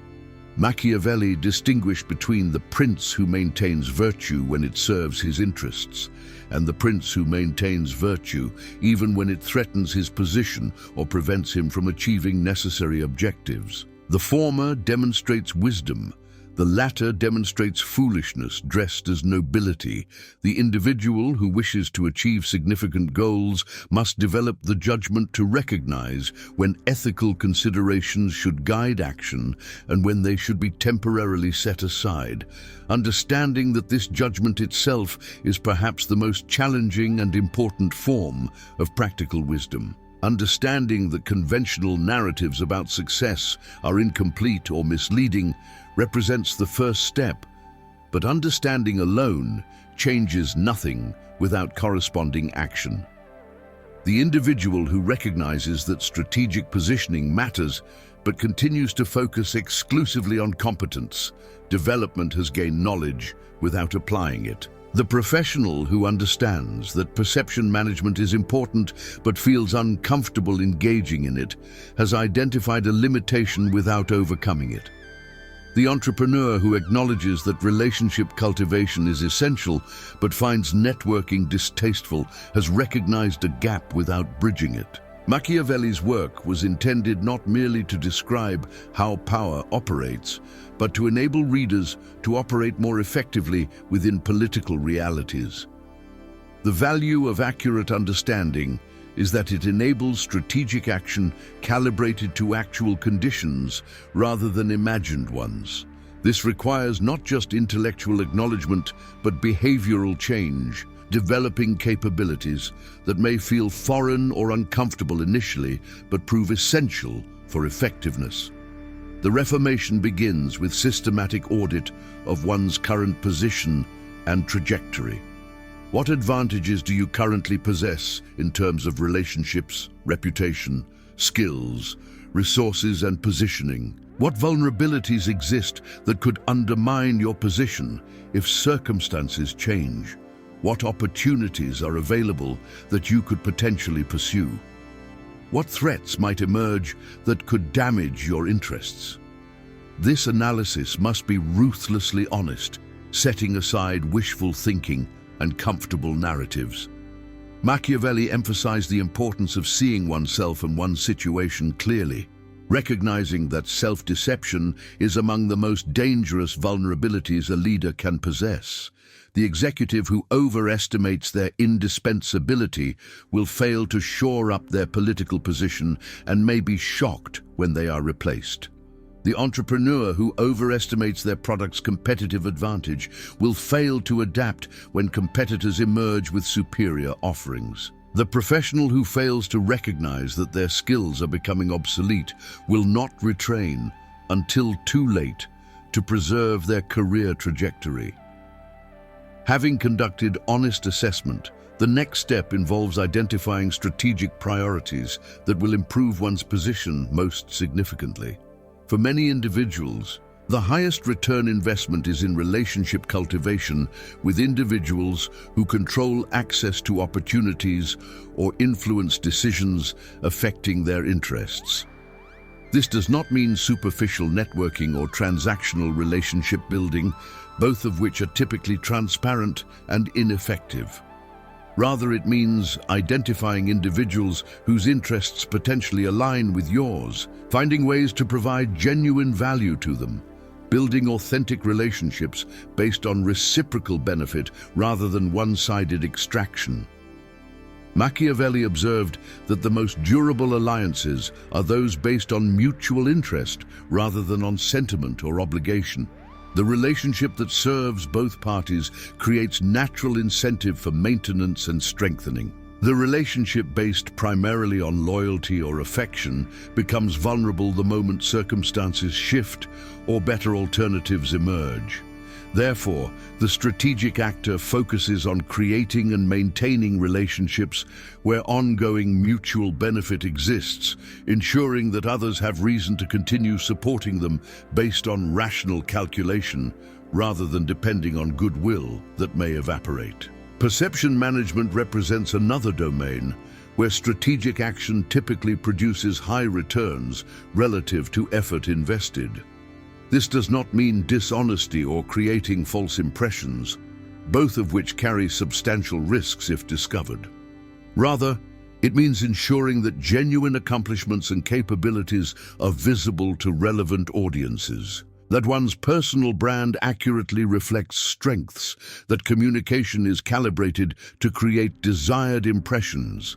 Machiavelli distinguished between the prince who maintains virtue when it serves his interests, and the prince who maintains virtue even when it threatens his position or prevents him from achieving necessary objectives. The former demonstrates wisdom. The latter demonstrates foolishness dressed as nobility. The individual who wishes to achieve significant goals must develop the judgment to recognize when ethical considerations should guide action and when they should be temporarily set aside, understanding that this judgment itself is perhaps the most challenging and important form of practical wisdom. Understanding that conventional narratives about success are incomplete or misleading represents the first step, but understanding alone changes nothing without corresponding action. The individual who recognizes that strategic positioning matters but continues to focus exclusively on competence, development has gained knowledge without applying it. The professional who understands that perception management is important but feels uncomfortable engaging in it has identified a limitation without overcoming it. The entrepreneur who acknowledges that relationship cultivation is essential but finds networking distasteful has recognized a gap without bridging it. Machiavelli's work was intended not merely to describe how power operates, but to enable readers to operate more effectively within political realities. The value of accurate understanding is that it enables strategic action calibrated to actual conditions rather than imagined ones. This requires not just intellectual acknowledgement, but behavioral change, developing capabilities that may feel foreign or uncomfortable initially, but prove essential for effectiveness. The Reformation begins with systematic audit of one's current position and trajectory. What advantages do you currently possess in terms of relationships, reputation, skills, resources, and positioning? What vulnerabilities exist that could undermine your position if circumstances change? What opportunities are available that you could potentially pursue? What threats might emerge that could damage your interests? This analysis must be ruthlessly honest, setting aside wishful thinking and comfortable narratives. Machiavelli emphasized the importance of seeing oneself and one's situation clearly, recognizing that self-deception is among the most dangerous vulnerabilities a leader can possess. The executive who overestimates their indispensability will fail to shore up their political position and may be shocked when they are replaced. The entrepreneur who overestimates their product's competitive advantage will fail to adapt when competitors emerge with superior offerings. The professional who fails to recognize that their skills are becoming obsolete will not retrain until too late to preserve their career trajectory. Having conducted honest assessment, the next step involves identifying strategic priorities that will improve one's position most significantly. For many individuals, the highest return investment is in relationship cultivation with individuals who control access to opportunities or influence decisions affecting their interests. This does not mean superficial networking or transactional relationship building, both of which are typically transparent and ineffective. Rather, it means identifying individuals whose interests potentially align with yours, finding ways to provide genuine value to them, building authentic relationships based on reciprocal benefit rather than one-sided extraction. Machiavelli observed that the most durable alliances are those based on mutual interest rather than on sentiment or obligation. The relationship that serves both parties creates natural incentive for maintenance and strengthening. The relationship based primarily on loyalty or affection becomes vulnerable the moment circumstances shift or better alternatives emerge. Therefore, the strategic actor focuses on creating and maintaining relationships where ongoing mutual benefit exists, ensuring that others have reason to continue supporting them based on rational calculation rather than depending on goodwill that may evaporate. Perception management represents another domain where strategic action typically produces high returns relative to effort invested. This does not mean dishonesty or creating false impressions, both of which carry substantial risks if discovered. Rather, it means ensuring that genuine accomplishments and capabilities are visible to relevant audiences, that one's personal brand accurately reflects strengths, that communication is calibrated to create desired impressions.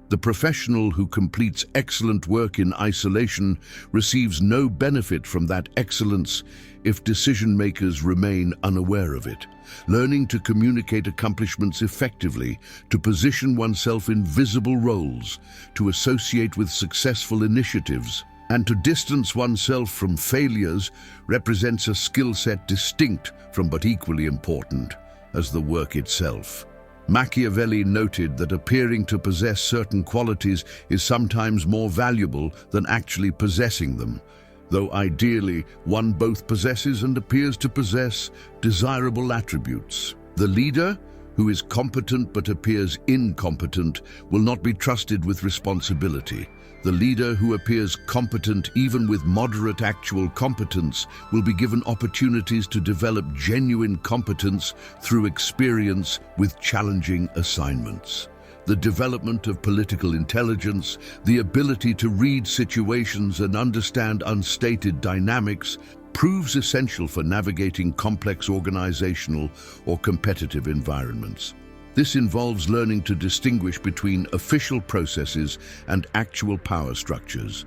The professional who completes excellent work in isolation receives no benefit from that excellence if decision-makers remain unaware of it. Learning to communicate accomplishments effectively, to position oneself in visible roles, to associate with successful initiatives, and to distance oneself from failures represents a skill set distinct from but equally important as the work itself. Machiavelli noted that appearing to possess certain qualities is sometimes more valuable than actually possessing them, though ideally one both possesses and appears to possess desirable attributes. The leader, who is competent but appears incompetent, will not be trusted with responsibility. The leader who appears competent even with moderate actual competence will be given opportunities to develop genuine competence through experience with challenging assignments. The development of political intelligence, the ability to read situations and understand unstated dynamics, proves essential for navigating complex organizational or competitive environments. This involves learning to distinguish between official processes and actual power structures,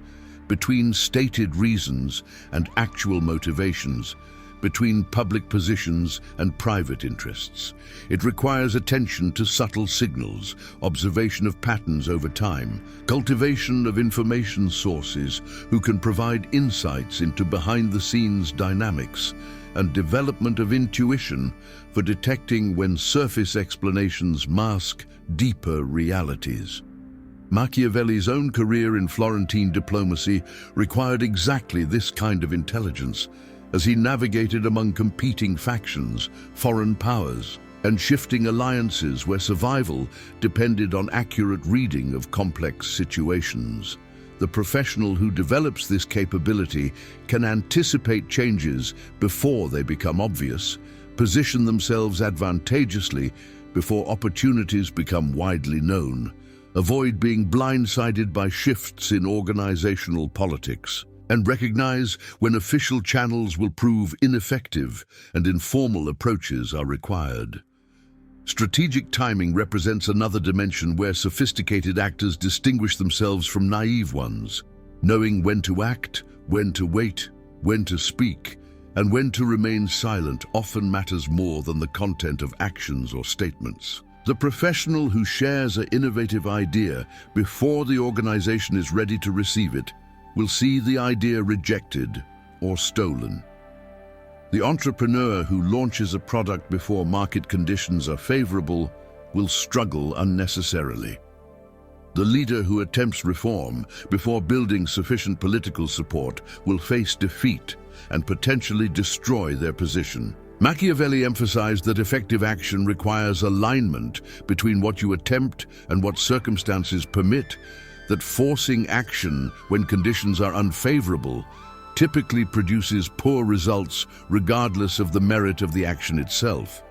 between stated reasons and actual motivations, between public positions and private interests. It requires attention to subtle signals, observation of patterns over time, cultivation of information sources who can provide insights into behind-the-scenes dynamics, and development of intuition for detecting when surface explanations mask deeper realities. Machiavelli's own career in Florentine diplomacy required exactly this kind of intelligence, as he navigated among competing factions, foreign powers, and shifting alliances where survival depended on accurate reading of complex situations. The professional who develops this capability can anticipate changes before they become obvious, position themselves advantageously before opportunities become widely known, avoid being blindsided by shifts in organizational politics, and recognize when official channels will prove ineffective and informal approaches are required. Strategic timing represents another dimension where sophisticated actors distinguish themselves from naive ones. Knowing when to act, when to wait, when to speak, and when to remain silent often matters more than the content of actions or statements. The professional who shares an innovative idea before the organization is ready to receive it will see the idea rejected or stolen. The entrepreneur who launches a product before market conditions are favorable will struggle unnecessarily. The leader who attempts reform before building sufficient political support will face defeat and potentially destroy their position. Machiavelli emphasized that effective action requires alignment between what you attempt and what circumstances permit, that forcing action when conditions are unfavorable typically produces poor results regardless of the merit of the action itself.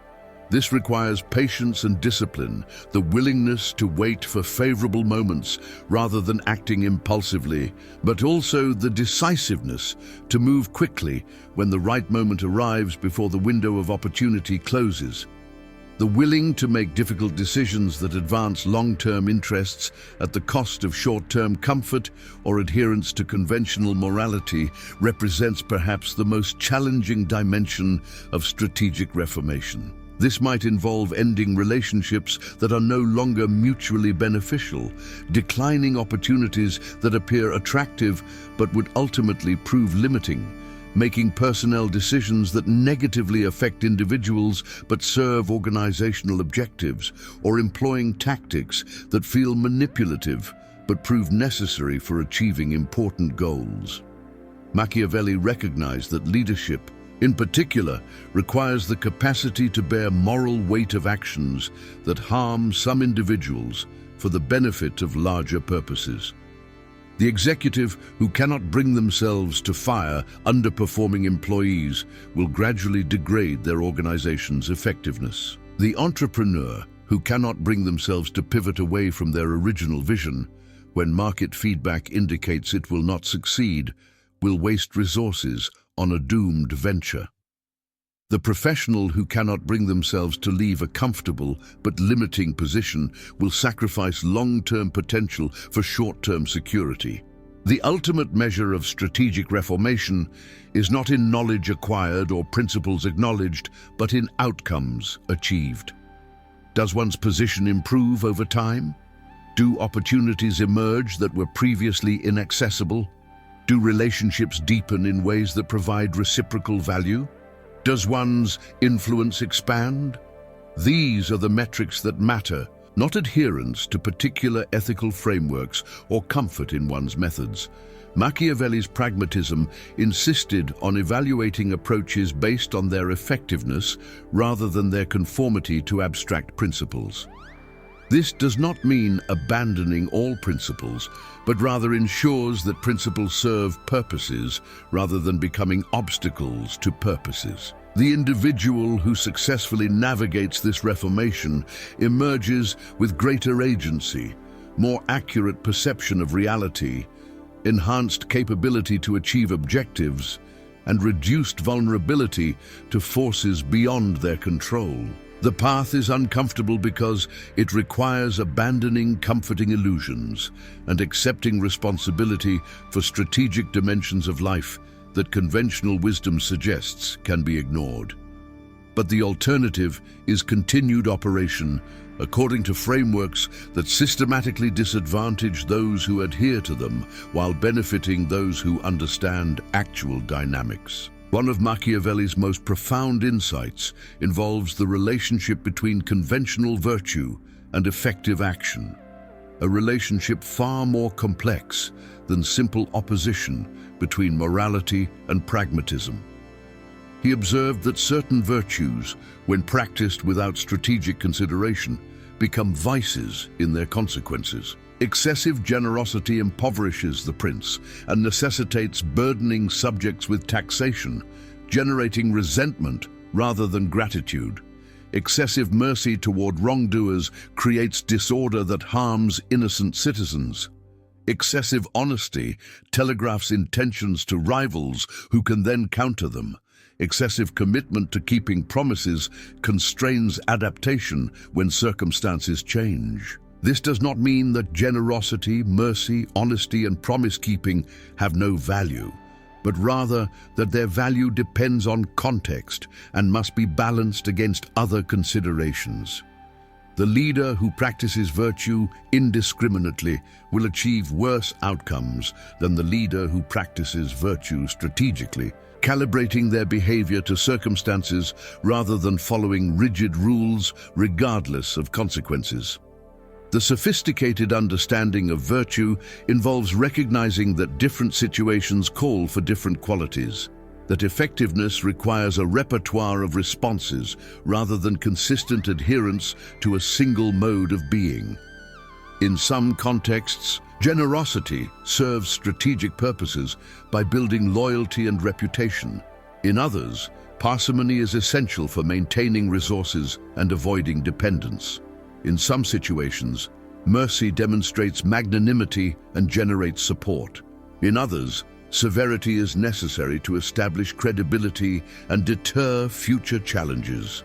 This requires patience and discipline, the willingness to wait for favorable moments rather than acting impulsively, but also the decisiveness to move quickly when the right moment arrives before the window of opportunity closes. The willing to make difficult decisions that advance long-term interests at the cost of short-term comfort or adherence to conventional morality represents perhaps the most challenging dimension of strategic reformation. This might involve ending relationships that are no longer mutually beneficial, declining opportunities that appear attractive but would ultimately prove limiting, making personnel decisions that negatively affect individuals but serve organizational objectives, or employing tactics that feel manipulative but prove necessary for achieving important goals. Machiavelli recognized that leadership, in particular, requires the capacity to bear moral weight of actions that harm some individuals for the benefit of larger purposes. The executive who cannot bring themselves to fire underperforming employees will gradually degrade their organization's effectiveness. The entrepreneur who cannot bring themselves to pivot away from their original vision when market feedback indicates it will not succeed will waste resources on a doomed venture. The professional who cannot bring themselves to leave a comfortable but limiting position will sacrifice long-term potential for short-term security. The ultimate measure of strategic reformation is not in knowledge acquired or principles acknowledged, but in outcomes achieved. Does one's position improve over time? Do opportunities emerge that were previously inaccessible? Do relationships deepen in ways that provide reciprocal value? Does one's influence expand? These are the metrics that matter, not adherence to particular ethical frameworks or comfort in one's methods. Machiavelli's pragmatism insisted on evaluating approaches based on their effectiveness rather than their conformity to abstract principles. This does not mean abandoning all principles, but rather ensures that principles serve purposes rather than becoming obstacles to purposes. The individual who successfully navigates this reformation emerges with greater agency, more accurate perception of reality, enhanced capability to achieve objectives, and reduced vulnerability to forces beyond their control. The path is uncomfortable because it requires abandoning comforting illusions and accepting responsibility for strategic dimensions of life that conventional wisdom suggests can be ignored. But the alternative is continued operation according to frameworks that systematically disadvantage those who adhere to them while benefiting those who understand actual dynamics. One of Machiavelli's most profound insights involves the relationship between conventional virtue and effective action, a relationship far more complex than simple opposition between morality and pragmatism. He observed that certain virtues, when practiced without strategic consideration, become vices in their consequences. Excessive generosity impoverishes the prince and necessitates burdening subjects with taxation, generating resentment rather than gratitude. Excessive mercy toward wrongdoers creates disorder that harms innocent citizens. Excessive honesty telegraphs intentions to rivals who can then counter them. Excessive commitment to keeping promises constrains adaptation when circumstances change. This does not mean that generosity, mercy, honesty, and promise-keeping have no value, but rather that their value depends on context and must be balanced against other considerations. The leader who practices virtue indiscriminately will achieve worse outcomes than the leader who practices virtue strategically, calibrating their behavior to circumstances rather than following rigid rules regardless of consequences. The sophisticated understanding of virtue involves recognizing that different situations call for different qualities, that effectiveness requires a repertoire of responses rather than consistent adherence to a single mode of being. In some contexts, generosity serves strategic purposes by building loyalty and reputation. In others, parsimony is essential for maintaining resources and avoiding dependence. In some situations, mercy demonstrates magnanimity and generates support. In others, severity is necessary to establish credibility and deter future challenges.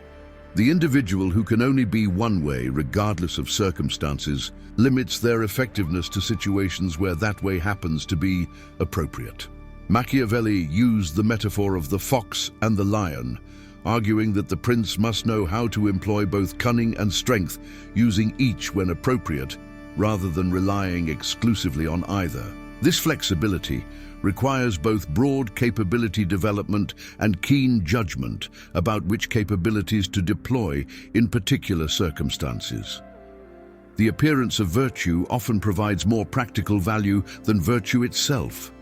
The individual who can only be one way, regardless of circumstances, limits their effectiveness to situations where that way happens to be appropriate. Machiavelli used the metaphor of the fox and the lion, arguing that the prince must know how to employ both cunning and strength, using each when appropriate, rather than relying exclusively on either. This flexibility requires both broad capability development and keen judgment about which capabilities to deploy in particular circumstances. The appearance of virtue often provides more practical value than virtue itself,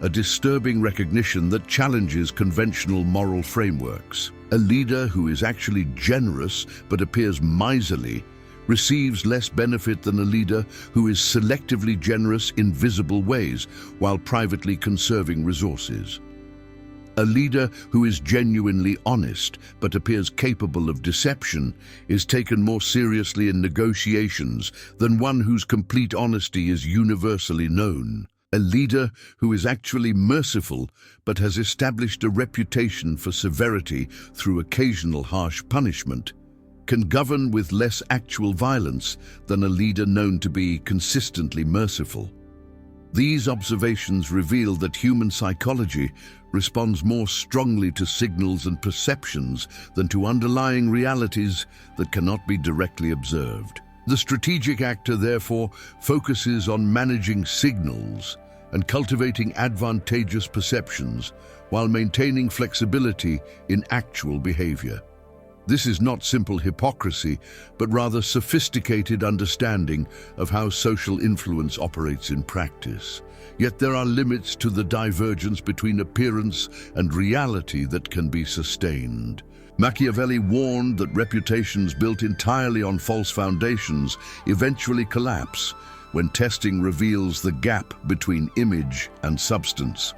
a disturbing recognition that challenges conventional moral frameworks. A leader who is actually generous but appears miserly receives less benefit than a leader who is selectively generous in visible ways while privately conserving resources. A leader who is genuinely honest but appears capable of deception is taken more seriously in negotiations than one whose complete honesty is universally known. A leader who is actually merciful but has established a reputation for severity through occasional harsh punishment can govern with less actual violence than a leader known to be consistently merciful. These observations reveal that human psychology responds more strongly to signals and perceptions than to underlying realities that cannot be directly observed. The strategic actor, therefore, focuses on managing signals and cultivating advantageous perceptions while maintaining flexibility in actual behavior. This is not simple hypocrisy, but rather sophisticated understanding of how social influence operates in practice. Yet there are limits to the divergence between appearance and reality that can be sustained. Machiavelli warned that reputations built entirely on false foundations eventually collapse when testing reveals the gap between image and substance.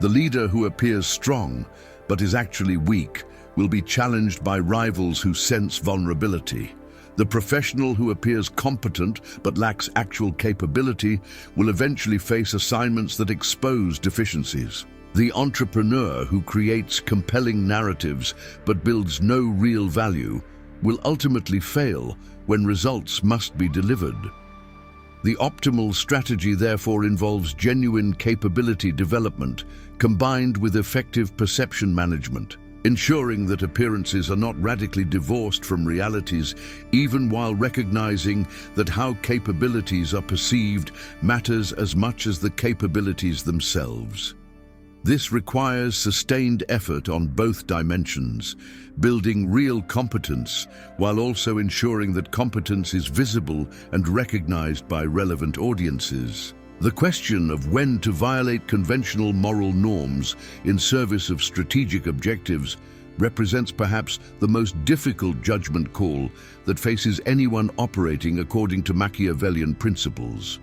The leader who appears strong but is actually weak will be challenged by rivals who sense vulnerability. The professional who appears competent but lacks actual capability will eventually face assignments that expose deficiencies. The entrepreneur who creates compelling narratives but builds no real value will ultimately fail when results must be delivered. The optimal strategy therefore involves genuine capability development combined with effective perception management, ensuring that appearances are not radically divorced from realities, even while recognizing that how capabilities are perceived matters as much as the capabilities themselves. This requires sustained effort on both dimensions, building real competence while also ensuring that competence is visible and recognized by relevant audiences. The question of when to violate conventional moral norms in service of strategic objectives represents perhaps the most difficult judgment call that faces anyone operating according to Machiavellian principles.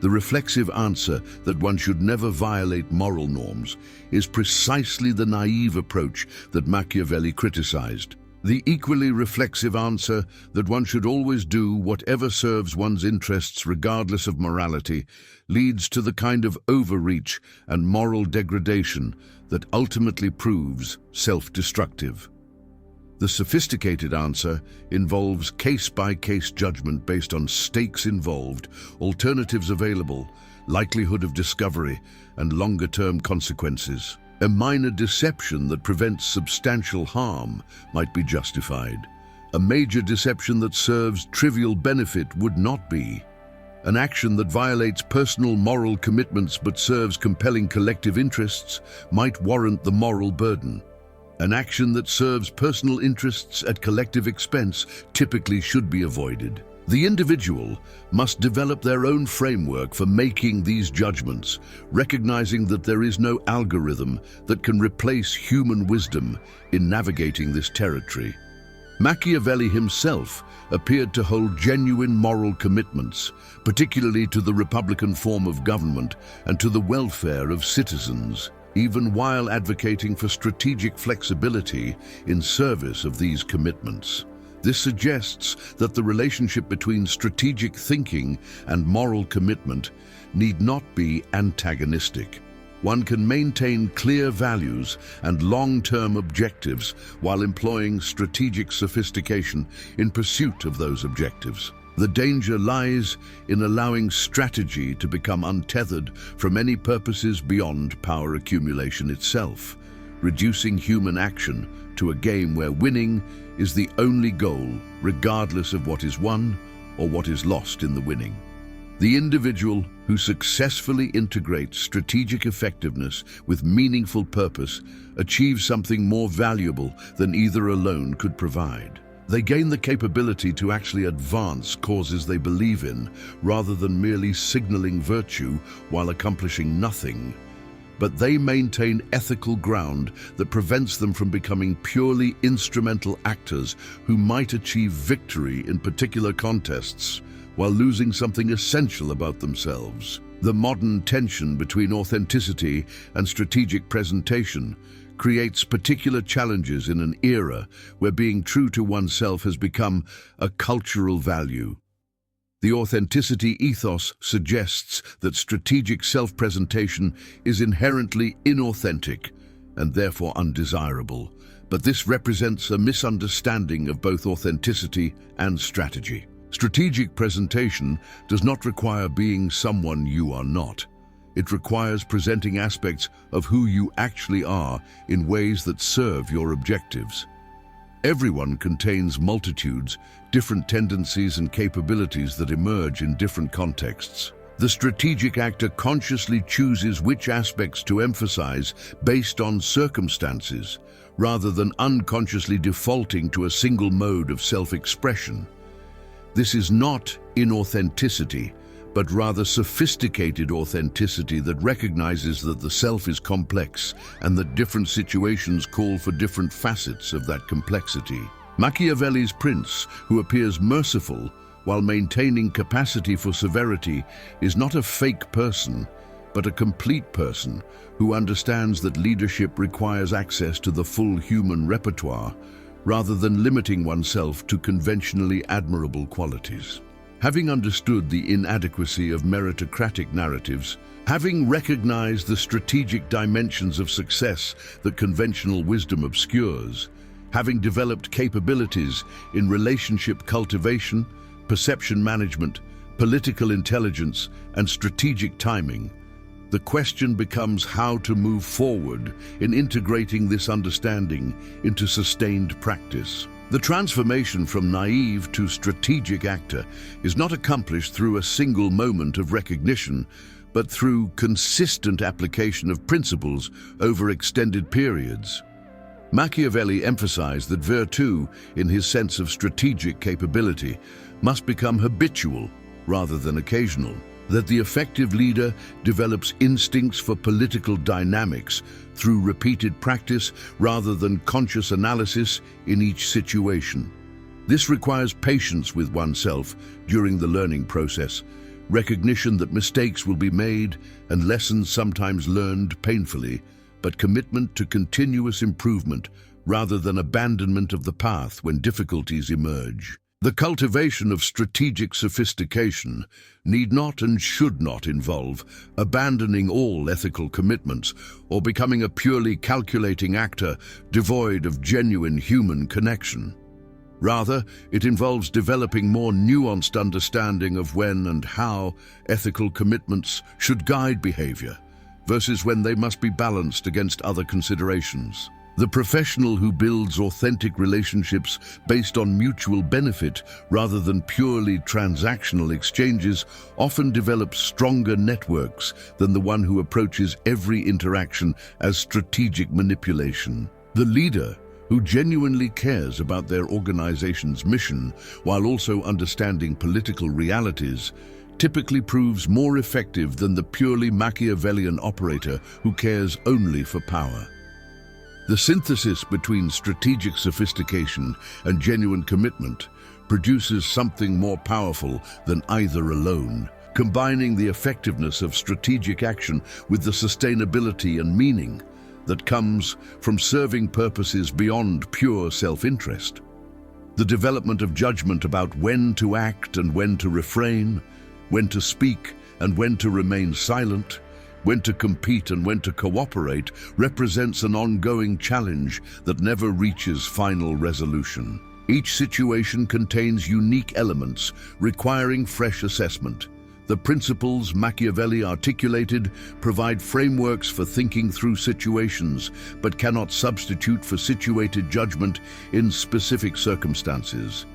The reflexive answer that one should never violate moral norms is precisely the naive approach that Machiavelli criticized. The equally reflexive answer that one should always do whatever serves one's interests regardless of morality leads to the kind of overreach and moral degradation that ultimately proves self-destructive. The sophisticated answer involves case-by-case judgment based on stakes involved, alternatives available, likelihood of discovery, and longer-term consequences. A minor deception that prevents substantial harm might be justified. A major deception that serves trivial benefit would not be. An action that violates personal moral commitments but serves compelling collective interests might warrant the moral burden. An action that serves personal interests at collective expense typically should be avoided. The individual must develop their own framework for making these judgments, recognizing that there is no algorithm that can replace human wisdom in navigating this territory. Machiavelli himself appeared to hold genuine moral commitments, particularly to the republican form of government and to the welfare of citizens, even while advocating for strategic flexibility in service of these commitments. This suggests that the relationship between strategic thinking and moral commitment need not be antagonistic. One can maintain clear values and long-term objectives while employing strategic sophistication in pursuit of those objectives. The danger lies in allowing strategy to become untethered from any purposes beyond power accumulation itself, reducing human action to a game where winning is the only goal, regardless of what is won or what is lost in the winning. The individual who successfully integrates strategic effectiveness with meaningful purpose achieves something more valuable than either alone could provide. They gain the capability to actually advance causes they believe in, rather than merely signaling virtue while accomplishing nothing. But they maintain ethical ground that prevents them from becoming purely instrumental actors who might achieve victory in particular contests, while losing something essential about themselves. The modern tension between authenticity and strategic presentation creates particular challenges in an era where being true to oneself has become a cultural value. The authenticity ethos suggests that strategic self-presentation is inherently inauthentic and therefore undesirable, but this represents a misunderstanding of both authenticity and strategy. Strategic presentation does not require being someone you are not. It requires presenting aspects of who you actually are in ways that serve your objectives. Everyone contains multitudes, different tendencies and capabilities that emerge in different contexts. The strategic actor consciously chooses which aspects to emphasize based on circumstances, rather than unconsciously defaulting to a single mode of self-expression. This is not inauthenticity, but rather sophisticated authenticity that recognizes that the self is complex and that different situations call for different facets of that complexity. Machiavelli's prince, who appears merciful while maintaining capacity for severity, is not a fake person, but a complete person who understands that leadership requires access to the full human repertoire, rather than limiting oneself to conventionally admirable qualities. Having understood the inadequacy of meritocratic narratives, having recognized the strategic dimensions of success that conventional wisdom obscures, having developed capabilities in relationship cultivation, perception management, political intelligence, and strategic timing, the question becomes how to move forward in integrating this understanding into sustained practice. The transformation from naive to strategic actor is not accomplished through a single moment of recognition, but through consistent application of principles over extended periods. Machiavelli emphasized that virtue, in his sense of strategic capability, must become habitual rather than occasional, that the effective leader develops instincts for political dynamics through repeated practice rather than conscious analysis in each situation. This requires patience with oneself during the learning process, recognition that mistakes will be made and lessons sometimes learned painfully, but commitment to continuous improvement rather than abandonment of the path when difficulties emerge. The cultivation of strategic sophistication need not and should not involve abandoning all ethical commitments or becoming a purely calculating actor devoid of genuine human connection. Rather, it involves developing more nuanced understanding of when and how ethical commitments should guide behavior, versus when they must be balanced against other considerations. The professional who builds authentic relationships based on mutual benefit rather than purely transactional exchanges often develops stronger networks than the one who approaches every interaction as strategic manipulation. The leader who genuinely cares about their organization's mission while also understanding political realities typically proves more effective than the purely Machiavellian operator who cares only for power. The synthesis between strategic sophistication and genuine commitment produces something more powerful than either alone, combining the effectiveness of strategic action with the sustainability and meaning that comes from serving purposes beyond pure self-interest. The development of judgment about when to act and when to refrain, when to speak and when to remain silent, when to compete and when to cooperate represents an ongoing challenge that never reaches final resolution. Each situation contains unique elements requiring fresh assessment. The principles Machiavelli articulated provide frameworks for thinking through situations, but cannot substitute for situated judgment in specific circumstances.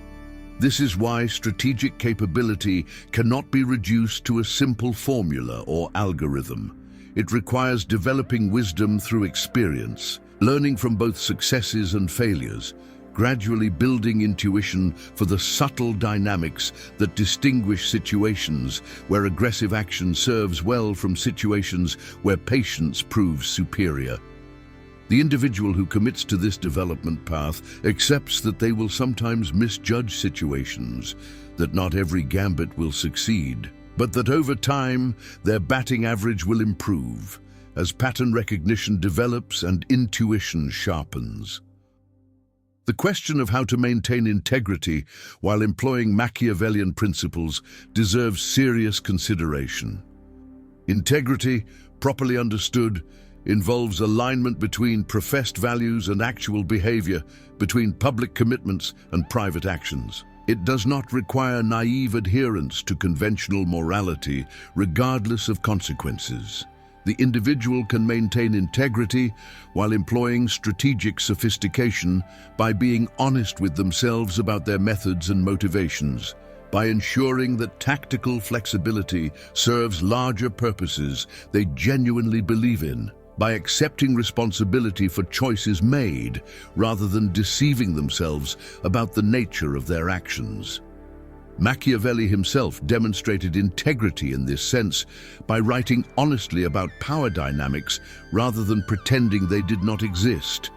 This is why strategic capability cannot be reduced to a simple formula or algorithm. It requires developing wisdom through experience, learning from both successes and failures, gradually building intuition for the subtle dynamics that distinguish situations where aggressive action serves well from situations where patience proves superior. The individual who commits to this development path accepts that they will sometimes misjudge situations, that not every gambit will succeed, but that over time their batting average will improve as pattern recognition develops and intuition sharpens. The question of how to maintain integrity while employing Machiavellian principles deserves serious consideration. Integrity, properly understood, involves alignment between professed values and actual behavior, between public commitments and private actions. It does not require naive adherence to conventional morality, regardless of consequences. The individual can maintain integrity while employing strategic sophistication by being honest with themselves about their methods and motivations, by ensuring that tactical flexibility serves larger purposes they genuinely believe in, by accepting responsibility for choices made rather than deceiving themselves about the nature of their actions. Machiavelli himself demonstrated integrity in this sense by writing honestly about power dynamics rather than pretending they did not exist,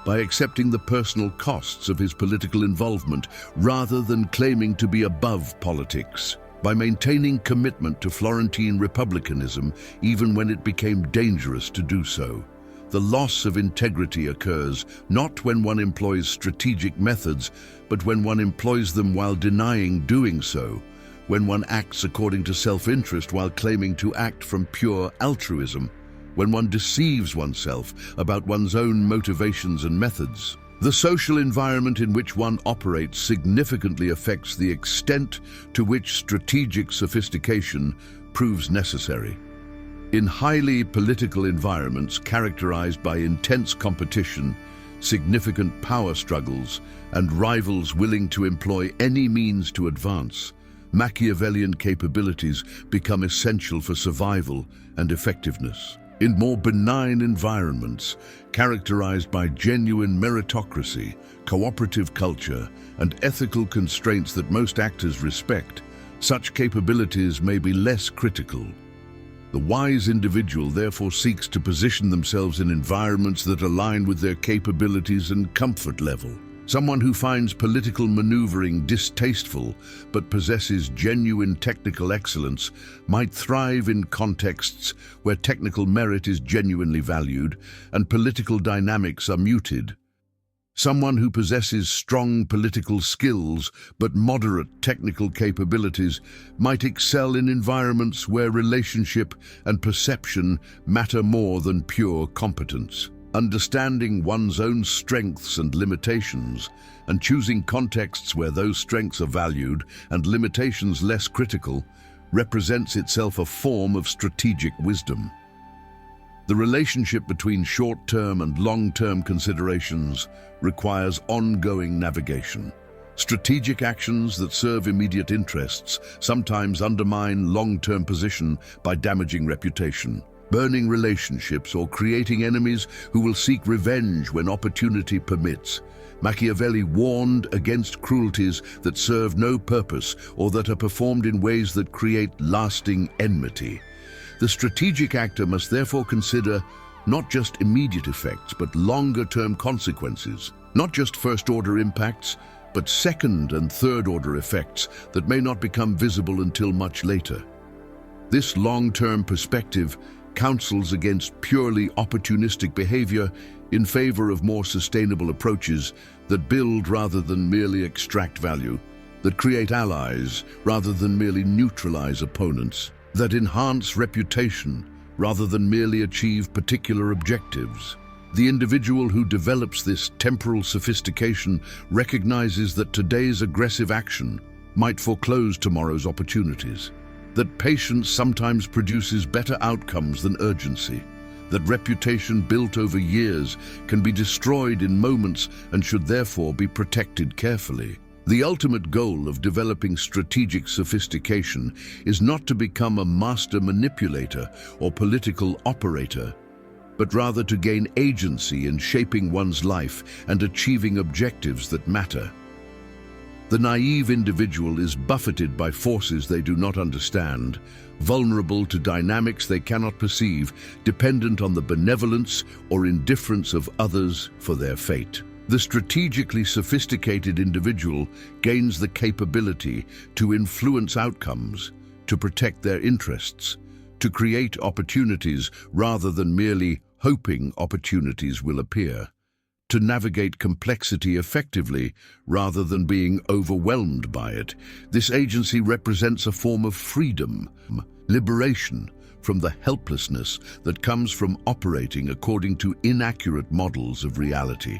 by accepting the personal costs of his political involvement rather than claiming to be above politics, by maintaining commitment to Florentine republicanism even when it became dangerous to do so. The loss of integrity occurs not when one employs strategic methods, but when one employs them while denying doing so, when one acts according to self-interest while claiming to act from pure altruism, when one deceives oneself about one's own motivations and methods. The social environment in which one operates significantly affects the extent to which strategic sophistication proves necessary. In highly political environments characterized by intense competition, significant power struggles, and rivals willing to employ any means to advance, Machiavellian capabilities become essential for survival and effectiveness. In more benign environments, characterized by genuine meritocracy, cooperative culture, and ethical constraints that most actors respect, such capabilities may be less critical. The wise individual therefore seeks to position themselves in environments that align with their capabilities and comfort level. Someone who finds political maneuvering distasteful but possesses genuine technical excellence might thrive in contexts where technical merit is genuinely valued and political dynamics are muted. Someone who possesses strong political skills but moderate technical capabilities might excel in environments where relationship and perception matter more than pure competence. Understanding one's own strengths and limitations, and choosing contexts where those strengths are valued and limitations less critical, represents itself a form of strategic wisdom. The relationship between short-term and long-term considerations requires ongoing navigation. Strategic actions that serve immediate interests sometimes undermine long-term position by damaging reputation, burning relationships, or creating enemies who will seek revenge when opportunity permits. Machiavelli warned against cruelties that serve no purpose or that are performed in ways that create lasting enmity. The strategic actor must therefore consider not just immediate effects, but longer-term consequences, not just first-order impacts, but second- and third-order effects that may not become visible until much later. This long-term perspective counsels against purely opportunistic behavior in favor of more sustainable approaches that build rather than merely extract value, that create allies rather than merely neutralize opponents, that enhance reputation rather than merely achieve particular objectives. The individual who develops this temporal sophistication recognizes that today's aggressive action might foreclose tomorrow's opportunities, that patience sometimes produces better outcomes than urgency, that reputation built over years can be destroyed in moments and should therefore be protected carefully. The ultimate goal of developing strategic sophistication is not to become a master manipulator or political operator, but rather to gain agency in shaping one's life and achieving objectives that matter. The naive individual is buffeted by forces they do not understand, vulnerable to dynamics they cannot perceive, dependent on the benevolence or indifference of others for their fate. The strategically sophisticated individual gains the capability to influence outcomes, to protect their interests, to create opportunities rather than merely hoping opportunities will appear, to navigate complexity effectively rather than being overwhelmed by it. This agency represents a form of freedom, liberation from the helplessness that comes from operating according to inaccurate models of reality.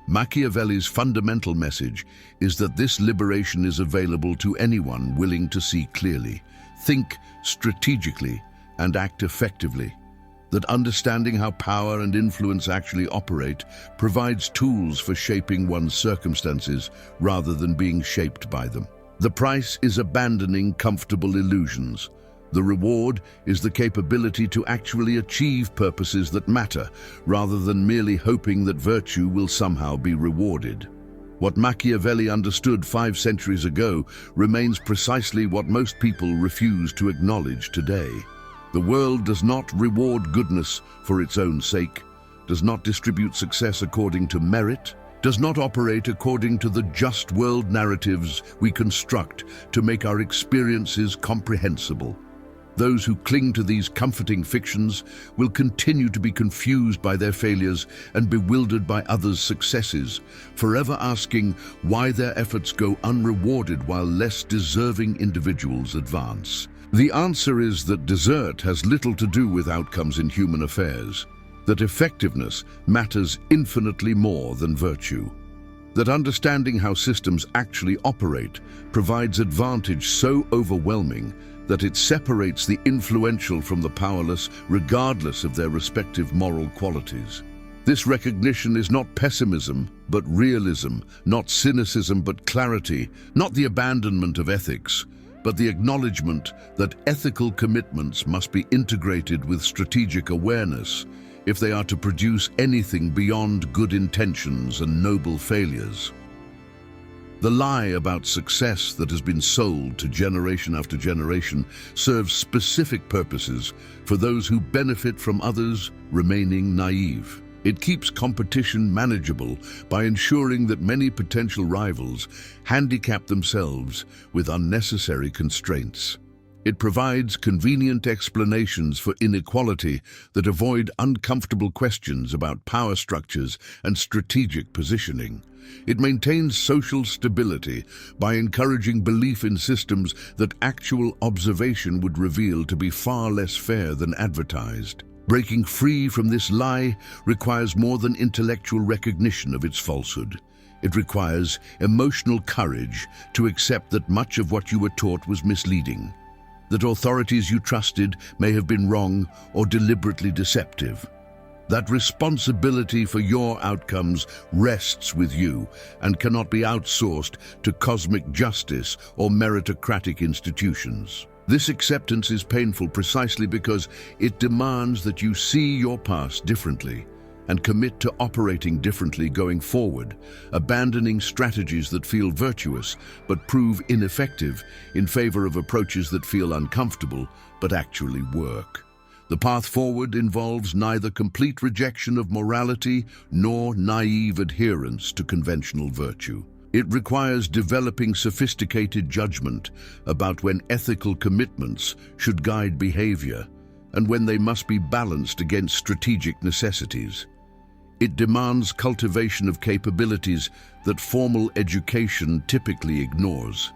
Machiavelli's fundamental message is that this liberation is available to anyone willing to see clearly, think strategically, and act effectively. That understanding how power and influence actually operate provides tools for shaping one's circumstances rather than being shaped by them. The price is abandoning comfortable illusions. The reward is the capability to actually achieve purposes that matter, rather than merely hoping that virtue will somehow be rewarded. What Machiavelli understood 5 centuries ago remains precisely what most people refuse to acknowledge today. The world does not reward goodness for its own sake, does not distribute success according to merit, does not operate according to the just world narratives we construct to make our experiences comprehensible. Those who cling to these comforting fictions will continue to be confused by their failures and bewildered by others' successes, forever asking why their efforts go unrewarded while less deserving individuals advance. The answer is that desert has little to do with outcomes in human affairs, that effectiveness matters infinitely more than virtue, that understanding how systems actually operate provides advantage so overwhelming that it separates the influential from the powerless regardless of their respective moral qualities. This recognition is not pessimism, but realism, not cynicism, but clarity, not the abandonment of ethics, but the acknowledgement that ethical commitments must be integrated with strategic awareness if they are to produce anything beyond good intentions and noble failures. The lie about success that has been sold to generation after generation serves specific purposes for those who benefit from others remaining naive. It keeps competition manageable by ensuring that many potential rivals handicap themselves with unnecessary constraints. It provides convenient explanations for inequality that avoid uncomfortable questions about power structures and strategic positioning. It maintains social stability by encouraging belief in systems that actual observation would reveal to be far less fair than advertised. Breaking free from this lie requires more than intellectual recognition of its falsehood. It requires emotional courage to accept that much of what you were taught was misleading, that authorities you trusted may have been wrong or deliberately deceptive. That responsibility for your outcomes rests with you and cannot be outsourced to cosmic justice or meritocratic institutions. This acceptance is painful precisely because it demands that you see your past differently and commit to operating differently going forward, abandoning strategies that feel virtuous but prove ineffective in favor of approaches that feel uncomfortable but actually work. The path forward involves neither complete rejection of morality nor naive adherence to conventional virtue. It requires developing sophisticated judgment about when ethical commitments should guide behavior and when they must be balanced against strategic necessities. It demands cultivation of capabilities that formal education typically ignores.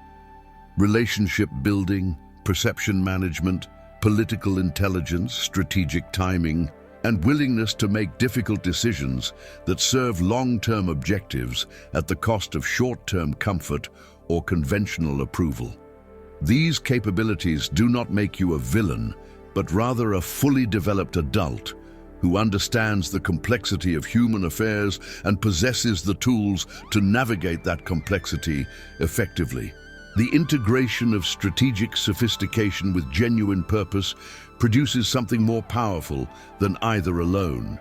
Relationship building, perception management, political intelligence, strategic timing, and willingness to make difficult decisions that serve long-term objectives at the cost of short-term comfort or conventional approval. These capabilities do not make you a villain, but rather a fully developed adult who understands the complexity of human affairs and possesses the tools to navigate that complexity effectively. The integration of strategic sophistication with genuine purpose produces something more powerful than either alone.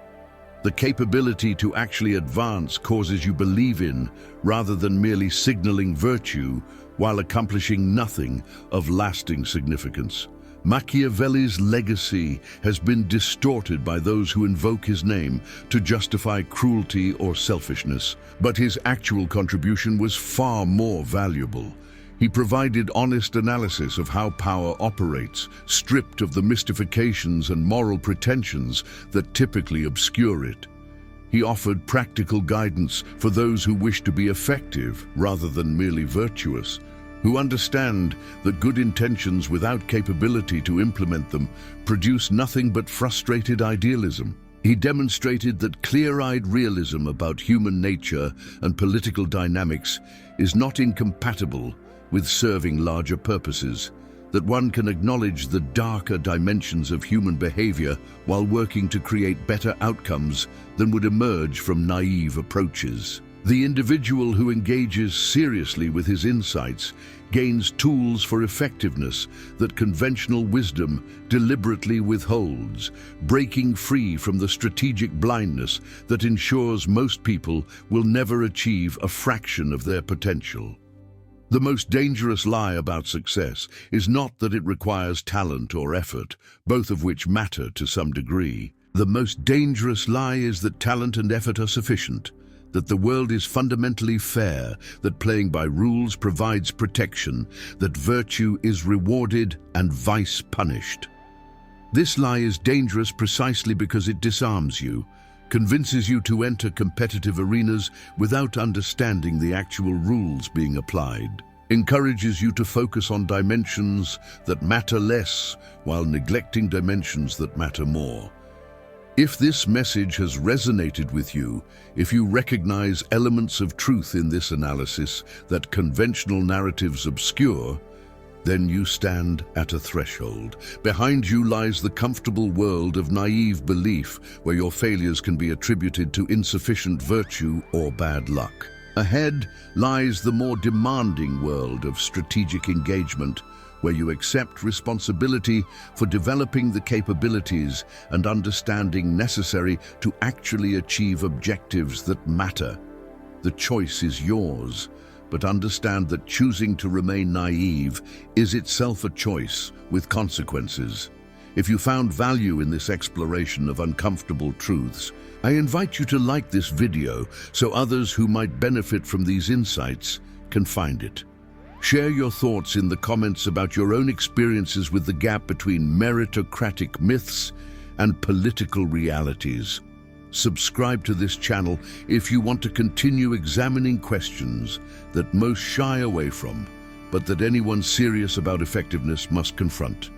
The capability to actually advance causes you believe in, rather than merely signaling virtue while accomplishing nothing of lasting significance. Machiavelli's legacy has been distorted by those who invoke his name to justify cruelty or selfishness, but his actual contribution was far more valuable. He provided honest analysis of how power operates, stripped of the mystifications and moral pretensions that typically obscure it. He offered practical guidance for those who wish to be effective rather than merely virtuous, who understand that good intentions without capability to implement them produce nothing but frustrated idealism. He demonstrated that clear-eyed realism about human nature and political dynamics is not incompatible with serving larger purposes, that one can acknowledge the darker dimensions of human behavior while working to create better outcomes than would emerge from naive approaches. The individual who engages seriously with his insights gains tools for effectiveness that conventional wisdom deliberately withholds, breaking free from the strategic blindness that ensures most people will never achieve a fraction of their potential. The most dangerous lie about success is not that it requires talent or effort, both of which matter to some degree. The most dangerous lie is that talent and effort are sufficient, that the world is fundamentally fair, that playing by rules provides protection, that virtue is rewarded and vice punished. This lie is dangerous precisely because it disarms you, convinces you to enter competitive arenas without understanding the actual rules being applied, encourages you to focus on dimensions that matter less while neglecting dimensions that matter more. If this message has resonated with you, if you recognize elements of truth in this analysis that conventional narratives obscure, Then you stand at a threshold. Behind you lies the comfortable world of naive belief, where your failures can be attributed to insufficient virtue or bad luck. Ahead lies the more demanding world of strategic engagement, where you accept responsibility for developing the capabilities and understanding necessary to actually achieve objectives that matter. The choice is yours, but understand that choosing to remain naive is itself a choice with consequences. If you found value in this exploration of uncomfortable truths, I invite you to like this video so others who might benefit from these insights can find it. Share your thoughts in the comments about your own experiences with the gap between meritocratic myths and political realities. Subscribe to this channel if you want to continue examining questions that most shy away from, but that anyone serious about effectiveness must confront.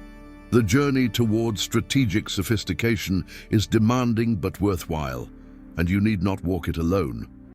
The journey towards strategic sophistication is demanding but worthwhile, and you need not walk it alone.